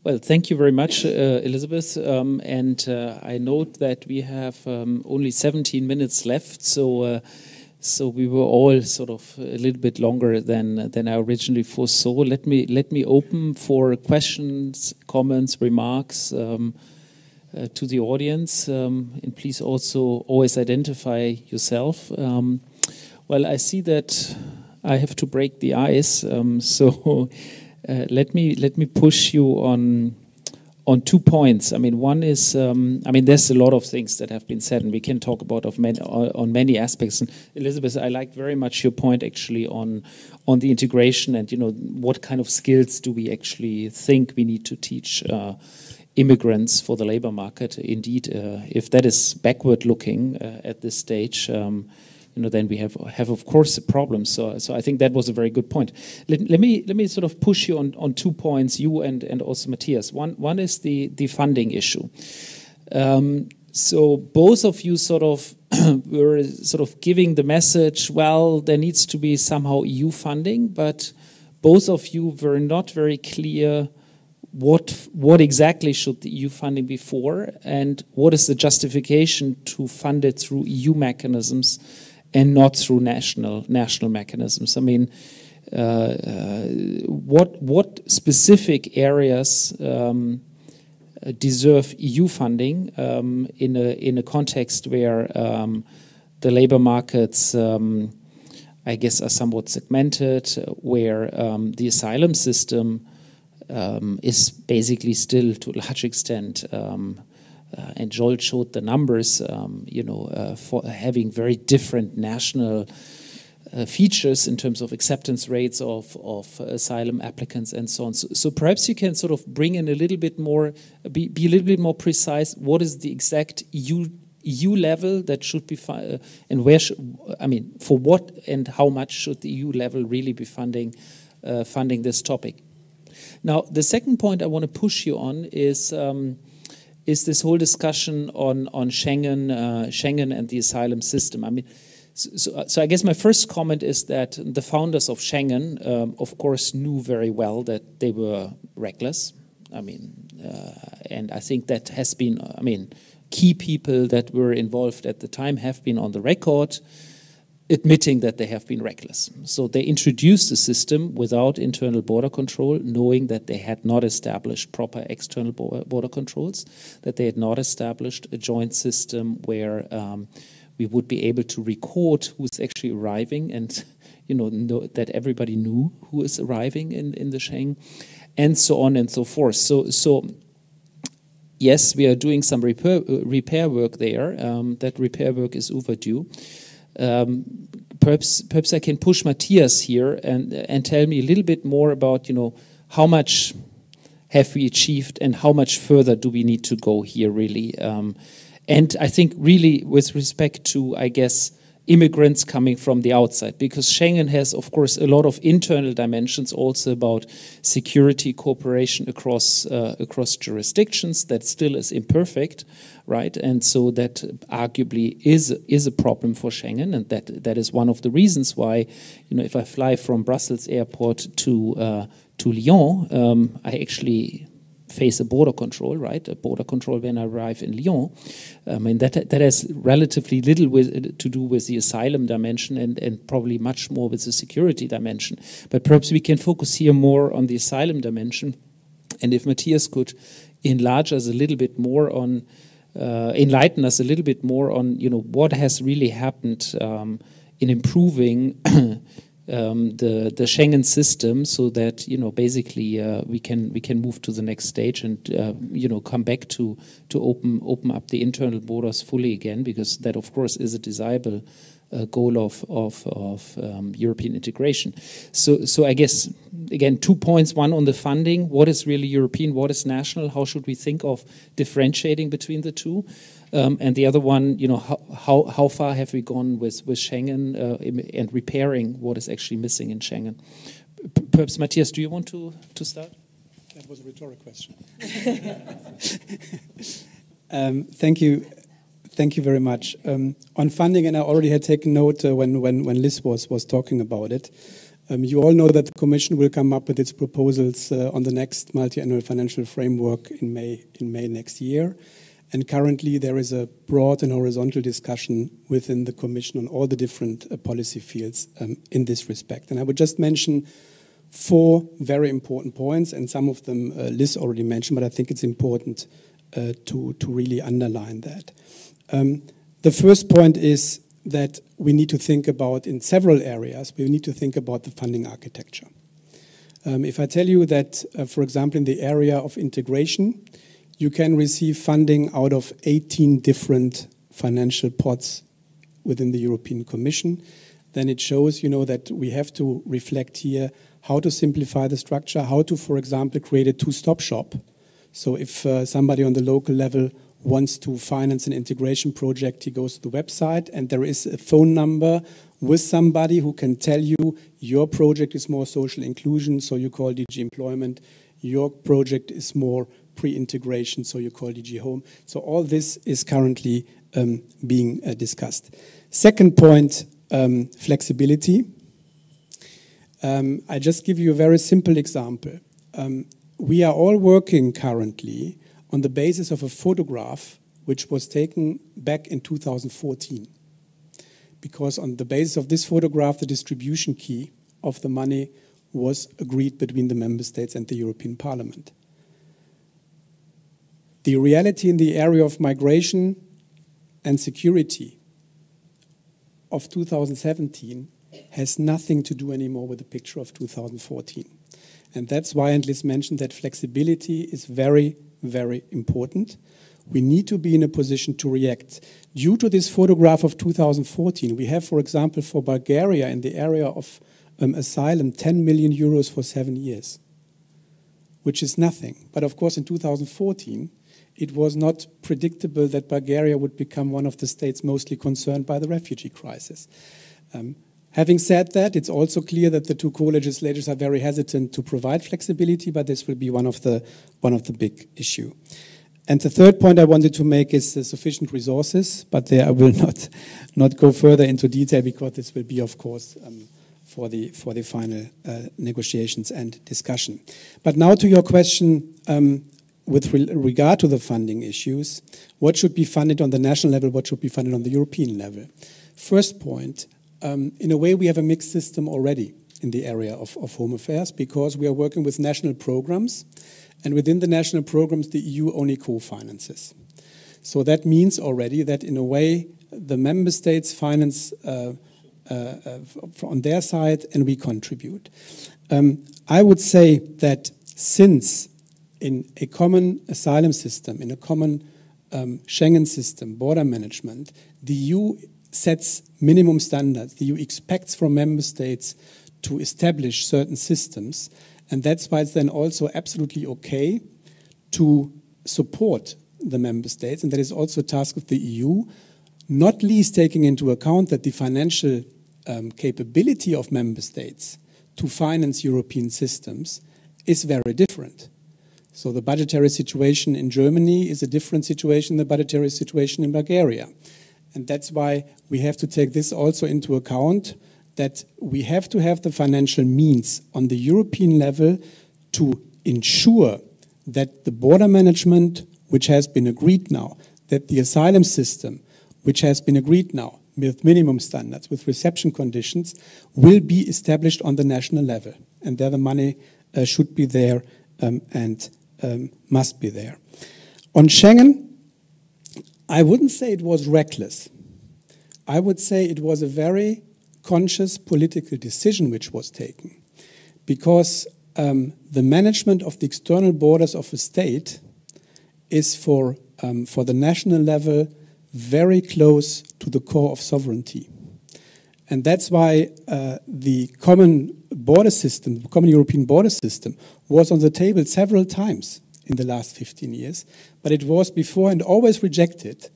S1: Well, thank you very much, Elizabeth. And I note that we have only 17 minutes left, so we were all sort of a little bit longer than I originally foresaw. Let me open for questions, comments, remarks to the audience, and please also always identify yourself. Well, I see that I have to break the ice, so let me push you on 2 points. I mean, one is, there's a lot of things that have been said, and we can talk about on many aspects. And Elizabeth, I like very much your point actually on the integration and what kind of skills do we actually think we need to teach immigrants for the labor market. Indeed, if that is backward looking at this stage, then we have of course a problem. So I think that was a very good point. Let me sort of push you on 2 points, you and also Matthias. One is the funding issue. So both of you sort of were sort of giving the message, well, there needs to be somehow EU funding, but both of you were not very clear what exactly should the EU funding be for, and what is the justification to fund it through EU mechanisms and not through national mechanisms. I mean, what specific areas deserve EU funding in a context where the labor markets, I guess, are somewhat segmented, where the asylum system is basically still, to a large extent, and Joel showed the numbers, for having very different national features in terms of acceptance rates of asylum applicants and so on. So perhaps you can sort of bring in a little bit more, be a little bit more precise. What is the exact EU level that should be, and where for what and how much should the EU level really be funding this topic? Now, the second point I want to push you on is this whole discussion on Schengen and the asylum system. I mean, so I guess my first comment is that the founders of Schengen, of course, knew very well that they were reckless. I mean, and I think that has been, key people that were involved at the time have been on the record admitting that they have been reckless. So they introduced the system without internal border control, knowing that they had not established proper external border controls, that they had not established a joint system where we would be able to record who's actually arriving and know that everybody knew who is arriving in the Schengen, and so on and so forth. So yes, we are doing some repair work there. That repair work is overdue. Perhaps I can push Matthias here and tell me a little bit more about how much have we achieved and how much further do we need to go here really. And I think really with respect to, I guess, immigrants coming from the outside, because Schengen has, of course, a lot of internal dimensions also about security cooperation across jurisdictions that still is imperfect, right? And so that arguably is a problem for Schengen, and that is one of the reasons why, if I fly from Brussels airport to Lyon, I actually face a border control, right? A border control when I arrive in Lyon. That has relatively little to do with the asylum dimension and probably much more with the security dimension. But perhaps we can focus here more on the asylum dimension. And if Matthias could enlighten us a little bit more on what has really happened in improving the Schengen system, so that basically we can move to the next stage and come back to open up the internal borders fully again, because that of course is a desirable goal of European integration. So I guess again 2 points: one on the funding, what is really European, what is national, how should we think of differentiating between the two? And the other one, how far have we gone with Schengen and repairing what is actually missing in Schengen? Perhaps, Matthias, do you want to start?
S2: That was a rhetoric question. Thank you. Thank you very much. On funding, and I already had taken note when Liz was talking about it. You all know that the Commission will come up with its proposals on the next multi-annual financial framework in May next year. And currently there is a broad and horizontal discussion within the Commission on all the different policy fields in this respect. And I would just mention 4 very important points, and some of them Liz already mentioned, but I think it's important to really underline that. The first point is that we need to think about, in several areas, we need to think about the funding architecture. If I tell you that, for example, in the area of integration, you can receive funding out of 18 different financial pots within the European Commission, then it shows, that we have to reflect here how to simplify the structure, how to, for example, create a two-stop shop. So if somebody on the local level wants to finance an integration project, he goes to the website and there is a phone number with somebody who can tell you your project is more social inclusion, so you call DG Employment, your project is more pre-integration, so you call DG Home. So all this is currently being discussed. Second point, flexibility. I just give you a very simple example. We are all working currently on the basis of a photograph which was taken back in 2014. Because on the basis of this photograph, the distribution key of the money was agreed between the member states and the European Parliament. The reality in the area of migration and security of 2017 has nothing to do anymore with the picture of 2014. And that's why, and Liz mentioned that flexibility is very, very important. We need to be in a position to react. Due to this photograph of 2014, we have, for example, for Bulgaria in the area of asylum, 10 million euros for 7 years, which is nothing. But of course, in 2014, it was not predictable that Bulgaria would become one of the states mostly concerned by the refugee crisis. Having said that, it's also clear that the two co-legislators are very hesitant to provide flexibility, but this will be one of the big issue. And the third point I wanted to make is sufficient resources, but there I will not go further into detail because this will be, of course, for the final negotiations and discussion. But now to your question with regard to the funding issues, what should be funded on the national level, what should be funded on the European level? First point, in a way we have a mixed system already in the area of home affairs because we are working with national programs, and within the national programs the EU only co-finances. So that means already that in a way the member states finance on their side and we contribute. I would say that since in a common asylum system, in a common Schengen system, border management, the EU sets minimum standards. The EU expects from member states to establish certain systems, and that's why it's then also absolutely okay to support the member states, and that is also a task of the EU, not least taking into account that the financial capability of member states to finance European systems is very different. So the budgetary situation in Germany is a different situation than the budgetary situation in Bulgaria. And that's why we have to take this also into account, that we have to have the financial means on the European level to ensure that the border management, which has been agreed now, that the asylum system, which has been agreed now with minimum standards, with reception conditions, will be established on the national level. And there the money should be there and must be there. On Schengen, I wouldn't say it was reckless. I would say it was a very conscious political decision which was taken, because the management of the external borders of a state is for the national level very close to the core of sovereignty. And that's why the common border system, the common European border system, was on the table several times in the last 15 years, but it was before and always rejected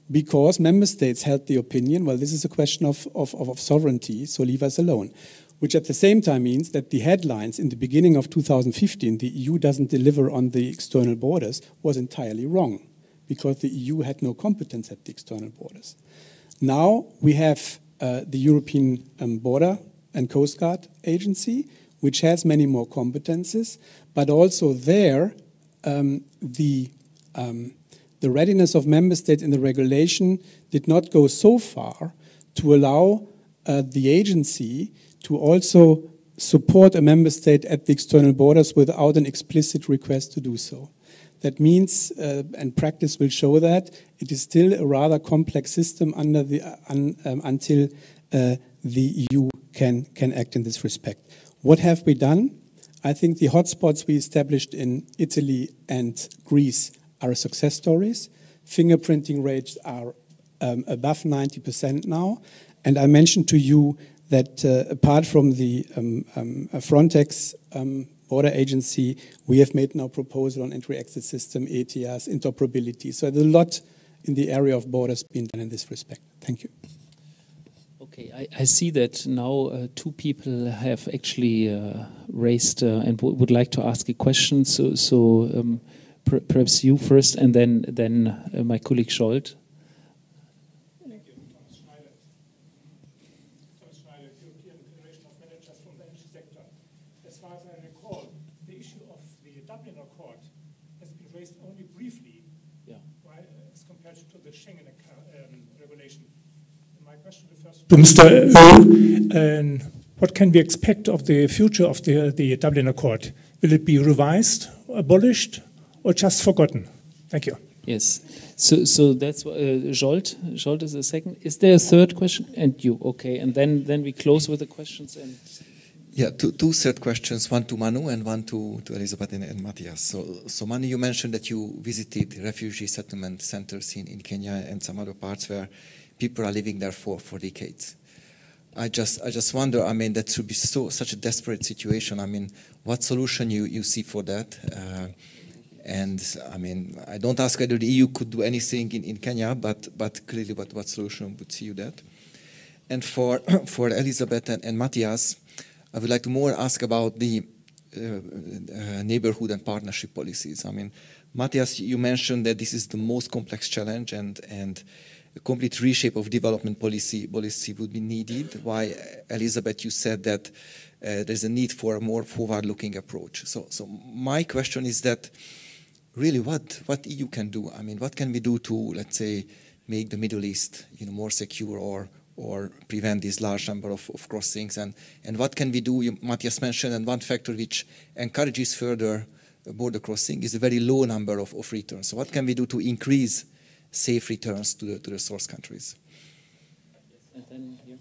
S2: because member states held the opinion, well, this is a question of sovereignty, so leave us alone. Which at the same time means that the headlines in the beginning of 2015, the EU doesn't deliver on the external borders, was entirely wrong, because the EU had no competence at the external borders. Now we have the European Border and Coast Guard Agency, which has many more competences, but also there the readiness of member states in the regulation did not go so far to allow the agency to also support a member state at the external borders without an explicit request to do so. That means, and practice will show that, it is still a rather complex system under the, until the EU can act in this respect. What have we done? I think the hotspots we established in Italy and Greece are success stories. Fingerprinting rates are above 90% now. And I mentioned to you that apart from the Frontex border agency, we have made now proposal on entry-exit system, ETIAS, interoperability. So there's a lot in the area of borders being done in this respect. Thank you.
S1: Okay, I see that now two people have actually raised and would like to ask a question. So perhaps you first, and then my colleague Scholt.
S5: Thank you. Thomas Schneider, European Federation of Managers from the Energy Sector. As far as I recall, the issue of the Dublin Accord has been raised only briefly, as compared to the Schengen regulation. And my question refers to Mr. Earl. What can we expect of the future of the Dublin Accord? Will it be revised, abolished, or just forgotten? Thank you.
S1: Yes. So that's Zsolt. Zsolt is the second. Is there a third question? And you, okay. And then we close with the questions. And
S6: yeah, two third questions, one to Manu and one to Elizabeth and Matthias. So Manu, you mentioned that you visited refugee settlement centers in Kenya and some other parts where people are living there for decades. I just wonder, I mean, that should be such a desperate situation. I mean, what solution you see for that? And I mean, I don't ask whether the EU could do anything in Kenya, but clearly what solution would see you that? And for Elizabeth and Matthias, I would like to more ask about the neighborhood and partnership policies. I mean, Matthias, you mentioned that this is the most complex challenge and a complete reshape of development policy would be needed. Why, Elizabeth, you said that there's a need for a more forward-looking approach. So my question is that really what EU can do? I mean, what can we do to, let's say, make the Middle East more secure or prevent this large number of crossings? And what can we do? Matthias mentioned, and one factor which encourages further border crossing is a very low number of returns. So what can we do to increase safe returns to the source countries?
S1: And then here.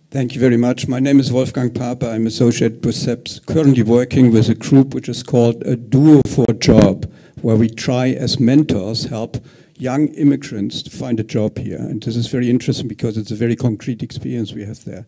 S7: Thank you very much. My name is Wolfgang Pape. I'm associate with SEPS, currently working with a group which is called a Duo for a Job, where we try as mentors help young immigrants to find a job here. And this is very interesting because it's a very concrete experience we have there.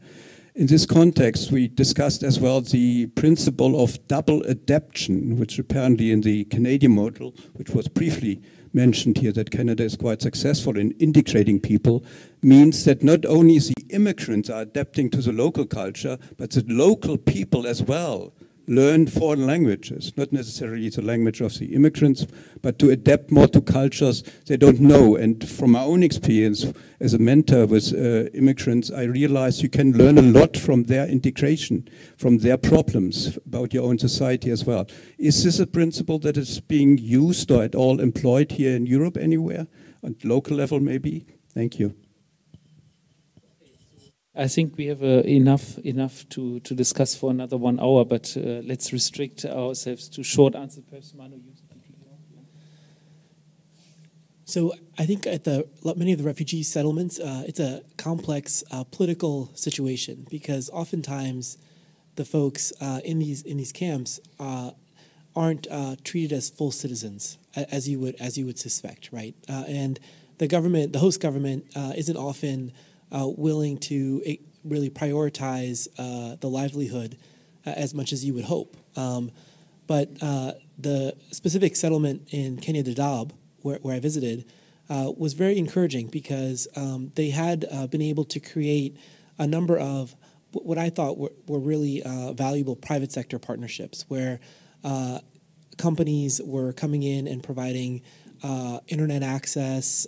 S7: In this context, we discussed as well the principle of double adaptation, which apparently in the Canadian model, which was briefly mentioned here, that Canada is quite successful in integrating people, means that not only the immigrants are adapting to the local culture, but the local people as well learn foreign languages, not necessarily the language of the immigrants, but to adapt more to cultures they don't know. And from my own experience as a mentor with immigrants, I realized you can learn a lot from their integration, from their problems about your own society as well. Is this a principle that is being used or at all employed here in Europe anywhere, on local level maybe? Thank you.
S1: I think we have enough to discuss for another 1 hour, but let's restrict ourselves to short answers. Perhaps Manu, you
S3: So I think at many of the refugee settlements, it's a complex political situation because oftentimes the folks in these camps aren't treated as full citizens, as you would suspect, right? And the host government, isn't often willing to really prioritize the livelihood as much as you would hope. But the specific settlement in Kenya, Dadaab, where I visited, was very encouraging because they had been able to create a number of what I thought were really valuable private sector partnerships where companies were coming in and providing internet access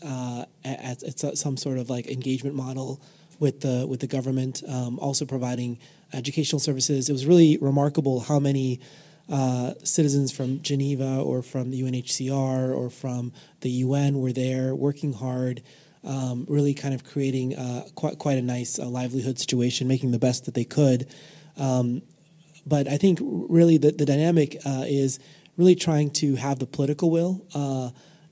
S3: at some sort of like engagement model with the government, also providing educational services. It was really remarkable how many citizens from Geneva or from the UNHCR or from the UN were there working hard, really kind of creating quite a nice livelihood situation, making the best that they could. But I think really the dynamic is really trying to have the political will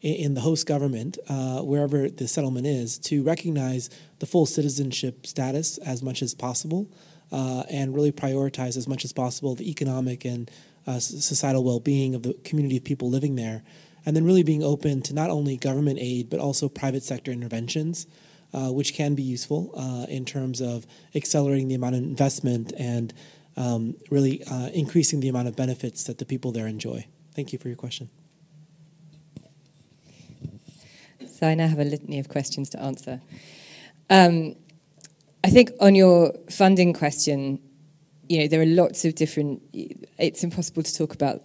S3: in the host government, wherever the settlement is, to recognize the full citizenship status as much as possible and really prioritize as much as possible the economic and societal well-being of the community of people living there, and then really being open to not only government aid but also private sector interventions, which can be useful in terms of accelerating the amount of investment and really increasing the amount of benefits that the people there enjoy. Thank you for your question.
S4: So I now have a litany of questions to answer. I think on your funding question, there are lots of different. It's impossible to talk about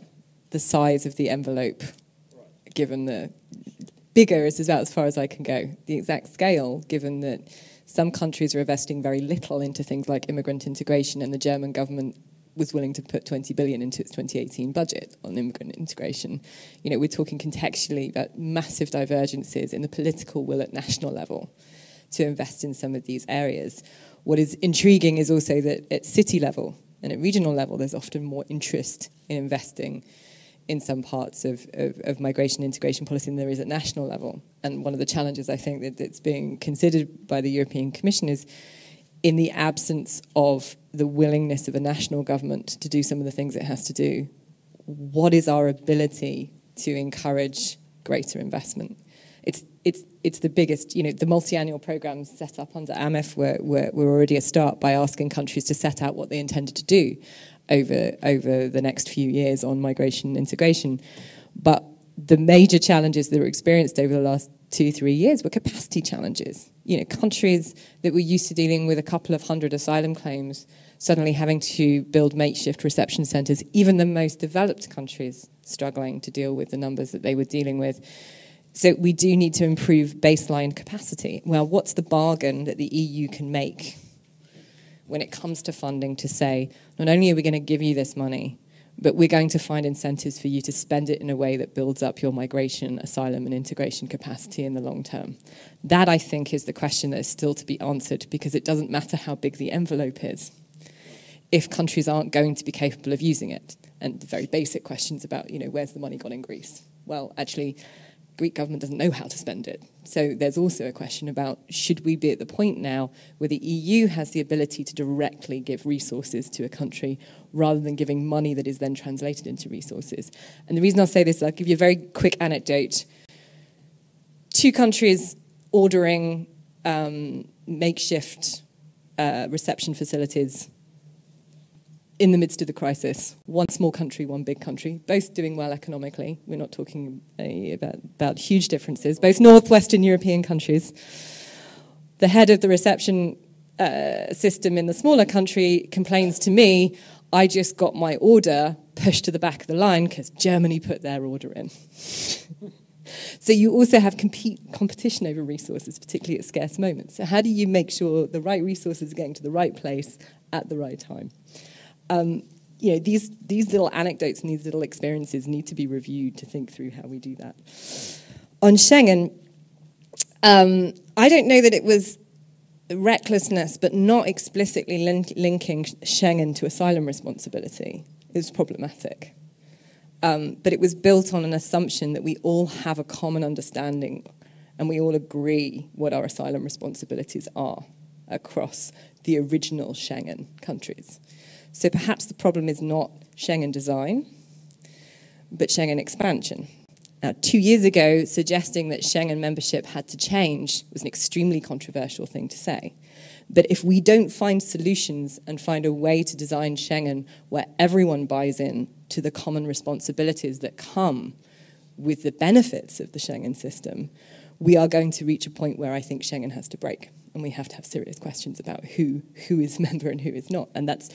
S4: the size of the envelope given the bigger is about as far as I can go. The exact scale, given that some countries are investing very little into things like immigrant integration, and the German government was willing to put 20 billion into its 2018 budget on immigrant integration. You know, we're talking contextually about massive divergences in the political will at national level to invest in some of these areas. What is intriguing is also that at city level and at regional level, there's often more interest in investing in some parts of migration integration policy than there is at national level. And one of the challenges I think that's being considered by the European Commission is, in the absence of the willingness of a national government to do some of the things it has to do, what is our ability to encourage greater investment? It's the biggest, you know, the multi-annual programs set up under AMIF were already a start by asking countries to set out what they intended to do over the next few years on migration integration. But the major challenges that were experienced over the last 2-3 years were capacity challenges. You know, countries that were used to dealing with a couple of hundred asylum claims suddenly having to build makeshift reception centres, even the most developed countries struggling to deal with the numbers that they were dealing with. So we do need to improve baseline capacity. Well, what's the bargain that the EU can make when it comes to funding to say, not only are we going to give you this money, but we're going to find incentives for you to spend it in a way that builds up your migration, asylum, and integration capacity in the long term? That, I think, is the question that is still to be answered, because it doesn't matter how big the envelope is if countries aren't going to be capable of using it. And the very basic questions about, you know, where's the money gone in Greece? Well, actually, Greek government doesn't know how to spend it. So there's also a question about, should we be at the point now where the EU has the ability to directly give resources to a country rather than giving money that is then translated into resources? And the reason I'll say this, I'll give you a very quick anecdote. 2 countries ordering makeshift reception facilities in the midst of the crisis. One small country, one big country, both doing well economically. We're not talking about huge differences. Both northwestern European countries. The head of the reception system in the smaller country complains to me, I just got my order pushed to the back of the line because Germany put their order in. So you also have competition over resources, particularly at scarce moments. So how do you make sure the right resources are getting to the right place at the right time? You know, these little anecdotes and these little experiences need to be reviewed to think through how we do that. On Schengen, I don't know that it was recklessness, but not explicitly linking Schengen to asylum responsibility. It was problematic. But it was built on an assumption that we all have a common understanding and we all agree what our asylum responsibilities are across the original Schengen countries. So perhaps the problem is not Schengen design, but Schengen expansion. Now, 2 years ago, suggesting that Schengen membership had to change was an extremely controversial thing to say. But if we don't find solutions and find a way to design Schengen where everyone buys in to the common responsibilities that come with the benefits of the Schengen system, we are going to reach a point where I think Schengen has to break. And we have to have serious questions about who is member and who is not. And that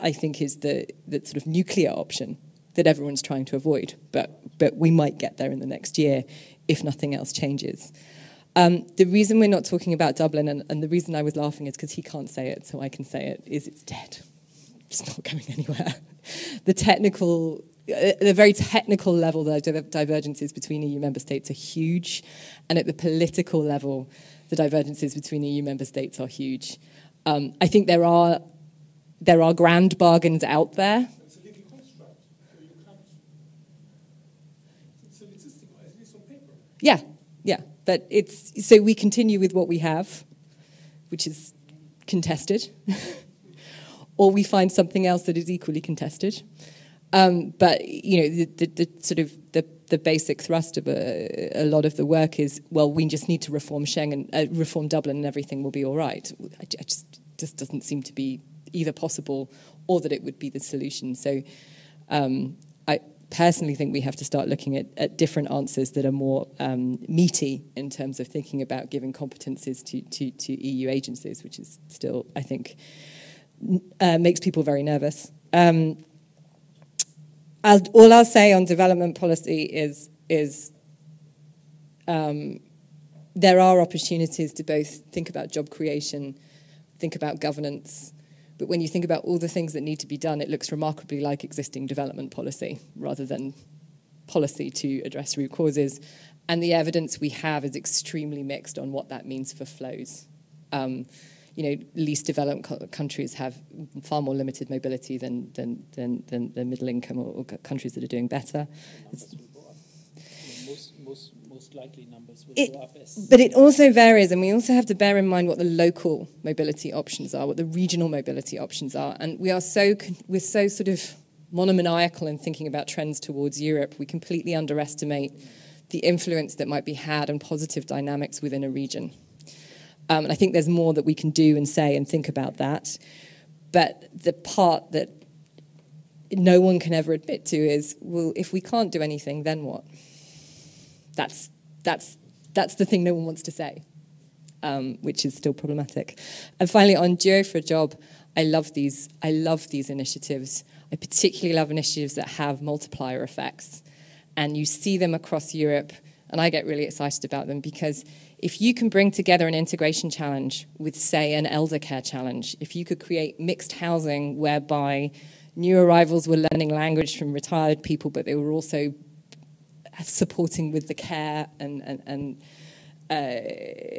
S4: I think, is the sort of nuclear option that everyone's trying to avoid. But we might get there in the next year if nothing else changes. The reason we're not talking about Dublin, and the reason I was laughing is because he can't say it, so I can say it, is it's dead. It's not going anywhere. The very technical level, the divergences between EU member states are huge. And at the political level, the divergences between EU member states are huge. I think there are grand bargains out there.
S5: It's a legal construct, so you can't. It's an existing, at least on paper.
S4: Yeah. But so we continue with what we have, which is contested, or we find something else that is equally contested. But you know, the sort of the basic thrust of a lot of the work is, well, we just need to reform Schengen, reform Dublin, and everything will be all right. It just doesn't seem to be either possible or that it would be the solution. So I personally think we have to start looking at different answers that are more meaty in terms of thinking about giving competences to EU agencies, which is still, I think, makes people very nervous. All I'll say on development policy is there are opportunities to both think about job creation, think about governance, but when you think about all the things that need to be done, it looks remarkably like existing development policy rather than policy to address root causes. And the evidence we have is extremely mixed on what that means for flows. Least developed countries have far more limited mobility than the middle income or countries that are doing better. Most likely numbers will go up. But it also varies, and we also have to bear in mind what the local mobility options are, what the regional mobility options are. And we're so sort of monomaniacal in thinking about trends towards Europe, we completely underestimate the influence that might be had on positive dynamics within a region. And I think there's more that we can do and say and think about that. But the part that no one can ever admit to is, well, if we can't do anything, then what? That's the thing no one wants to say, which is still problematic. And finally, on Duo for a Job, I love these initiatives. I particularly love initiatives that have multiplier effects. And you see them across Europe, and I get really excited about them because if you can bring together an integration challenge with, say, an elder care challenge, if you could create mixed housing whereby new arrivals were learning language from retired people, but they were also supporting with the care and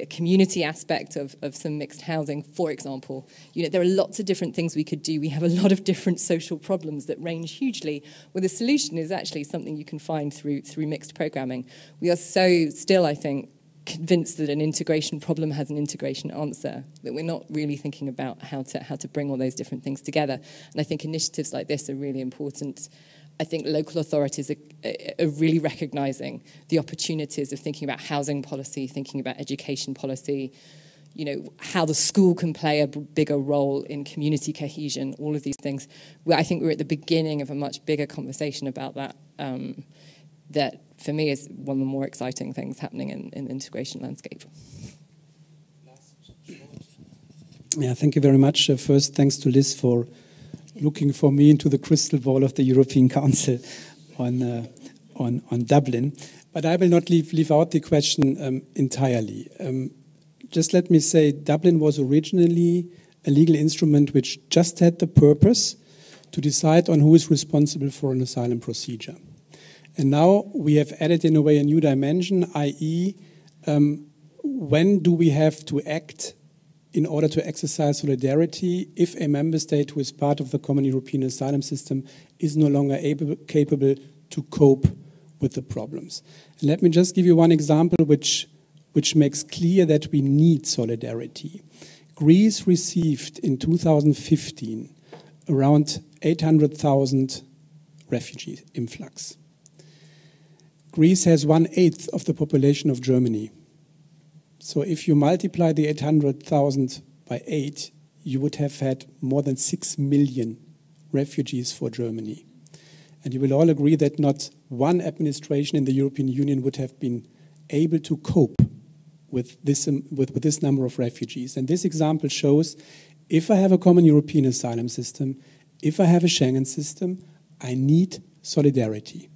S4: community aspect of some mixed housing, for example. There are lots of different things we could do. We have a lot of different social problems that range hugely, where the solution is actually something you can find through mixed programming. We are so still, I think, convinced that an integration problem has an integration answer, that we're not really thinking about how to bring all those different things together. And I think initiatives like this are really important. I think local authorities are really recognising the opportunities of thinking about housing policy, thinking about education policy, how the school can play a bigger role in community cohesion, all of these things. I think we're at the beginning of a much bigger conversation about that, that for me is one of the more exciting things happening in the integration landscape.
S2: Yeah, thank you very much. First, thanks to Liz for looking for me into the crystal ball of the European Council on Dublin. But I will not leave out the question entirely. Just let me say, Dublin was originally a legal instrument which just had the purpose to decide on who is responsible for an asylum procedure. And now we have added in a way a new dimension, i.e., when do we have to act in order to exercise solidarity if a member state who is part of the common European asylum system is no longer capable to cope with the problems. And let me just give you one example which makes clear that we need solidarity. Greece received in 2015 around 800,000 refugee influx. Greece has 1/8 of the population of Germany. So if you multiply the 800,000 by 8, you would have had more than 6 million refugees for Germany. And you will all agree that not one administration in the European Union would have been able to cope with this number of refugees. And this example shows, if I have a common European asylum system, if I have a Schengen system, I need solidarity.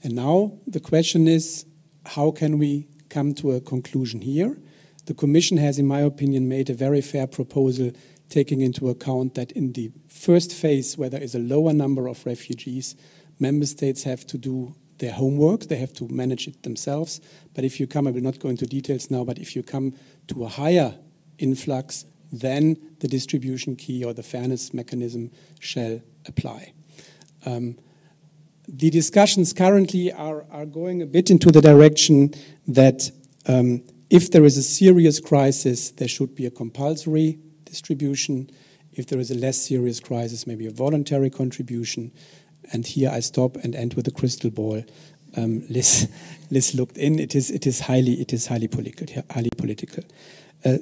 S2: And now the question is, how can we come to a conclusion here? The Commission has, in my opinion, made a very fair proposal, taking into account that in the first phase, where there is a lower number of refugees, member states have to do their homework, they have to manage it themselves. But if you come, I will not go into details now, but if you come to a higher influx, then the distribution key or the fairness mechanism shall apply. The discussions currently are going a bit into the direction that if there is a serious crisis, there should be a compulsory distribution. If there is a less serious crisis, maybe a voluntary contribution. And here I stop and end with a crystal ball. Liz looked in. It is highly political.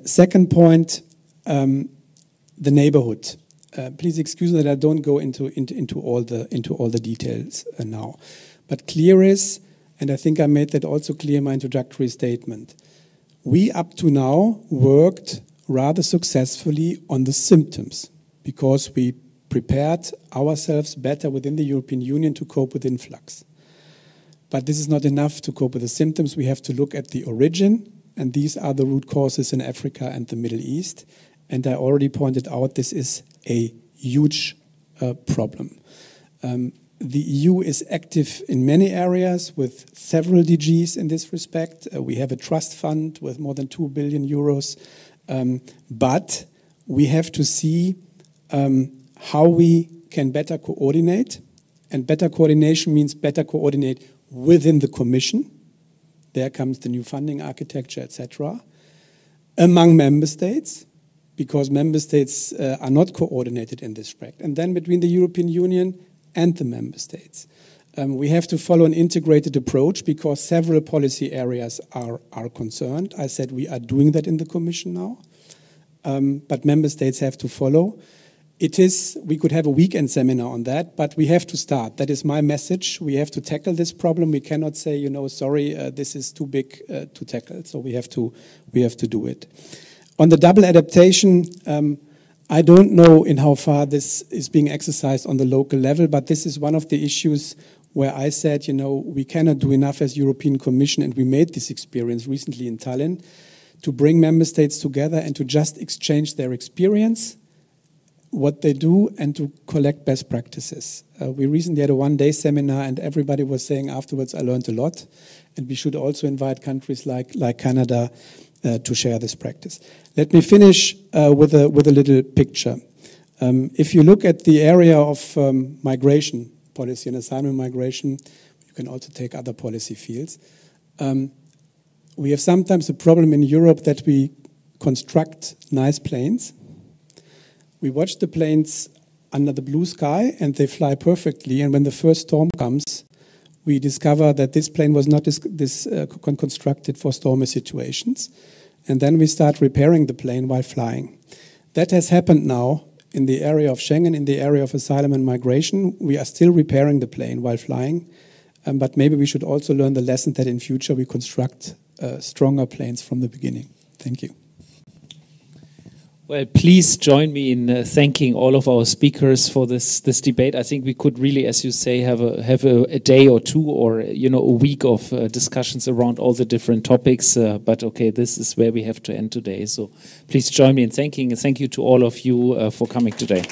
S2: Second point, the neighbourhood. Please excuse me that I don't go into all the details now. But clear is, and I think I made that also clear in my introductory statement, we up to now worked rather successfully on the symptoms because we prepared ourselves better within the European Union to cope with influx. But this is not enough to cope with the symptoms. We have to look at the origin, and these are the root causes in Africa and the Middle East. And I already pointed out this is a huge problem. The EU is active in many areas with several DGs in this respect. We have a trust fund with more than 2 billion euros. But we have to see how we can better coordinate. And better coordination means better coordinate within the Commission. There comes the new funding architecture, etc. Among member states, because member states are not coordinated in this respect. And then between the European Union and the member states. We have to follow an integrated approach because several policy areas are concerned. I said we are doing that in the Commission now, but member states have to follow. We could have a weekend seminar on that, but we have to start. That is my message. We have to tackle this problem. We cannot say, sorry, this is too big to tackle. So we have to do it. On the double adaptation, I don't know in how far this is being exercised on the local level, but this is one of the issues where I said, we cannot do enough as European Commission, and we made this experience recently in Tallinn, to bring member states together and to just exchange their experience, what they do, and to collect best practices. We recently had a one-day seminar, and everybody was saying afterwards, I learned a lot, and we should also invite countries like Canada to share this practice. Let me finish with a little picture. If you look at the area of migration policy and asylum migration, you can also take other policy fields. We have sometimes a problem in Europe that we construct nice planes. We watch the planes under the blue sky and they fly perfectly, and when the first storm comes, we discover that this plane was not constructed for stormy situations. And then we start repairing the plane while flying. That has happened now in the area of Schengen, in the area of asylum and migration. We are still repairing the plane while flying. But maybe we should also learn the lesson that in future we construct stronger planes from the beginning. Thank you.
S1: Well, please join me in thanking all of our speakers for this debate. I think we could really, as you say, have a day or two, or a week of discussions around all the different topics. But okay, this is where we have to end today. So please join me in thanking, and thank you to all of you for coming today.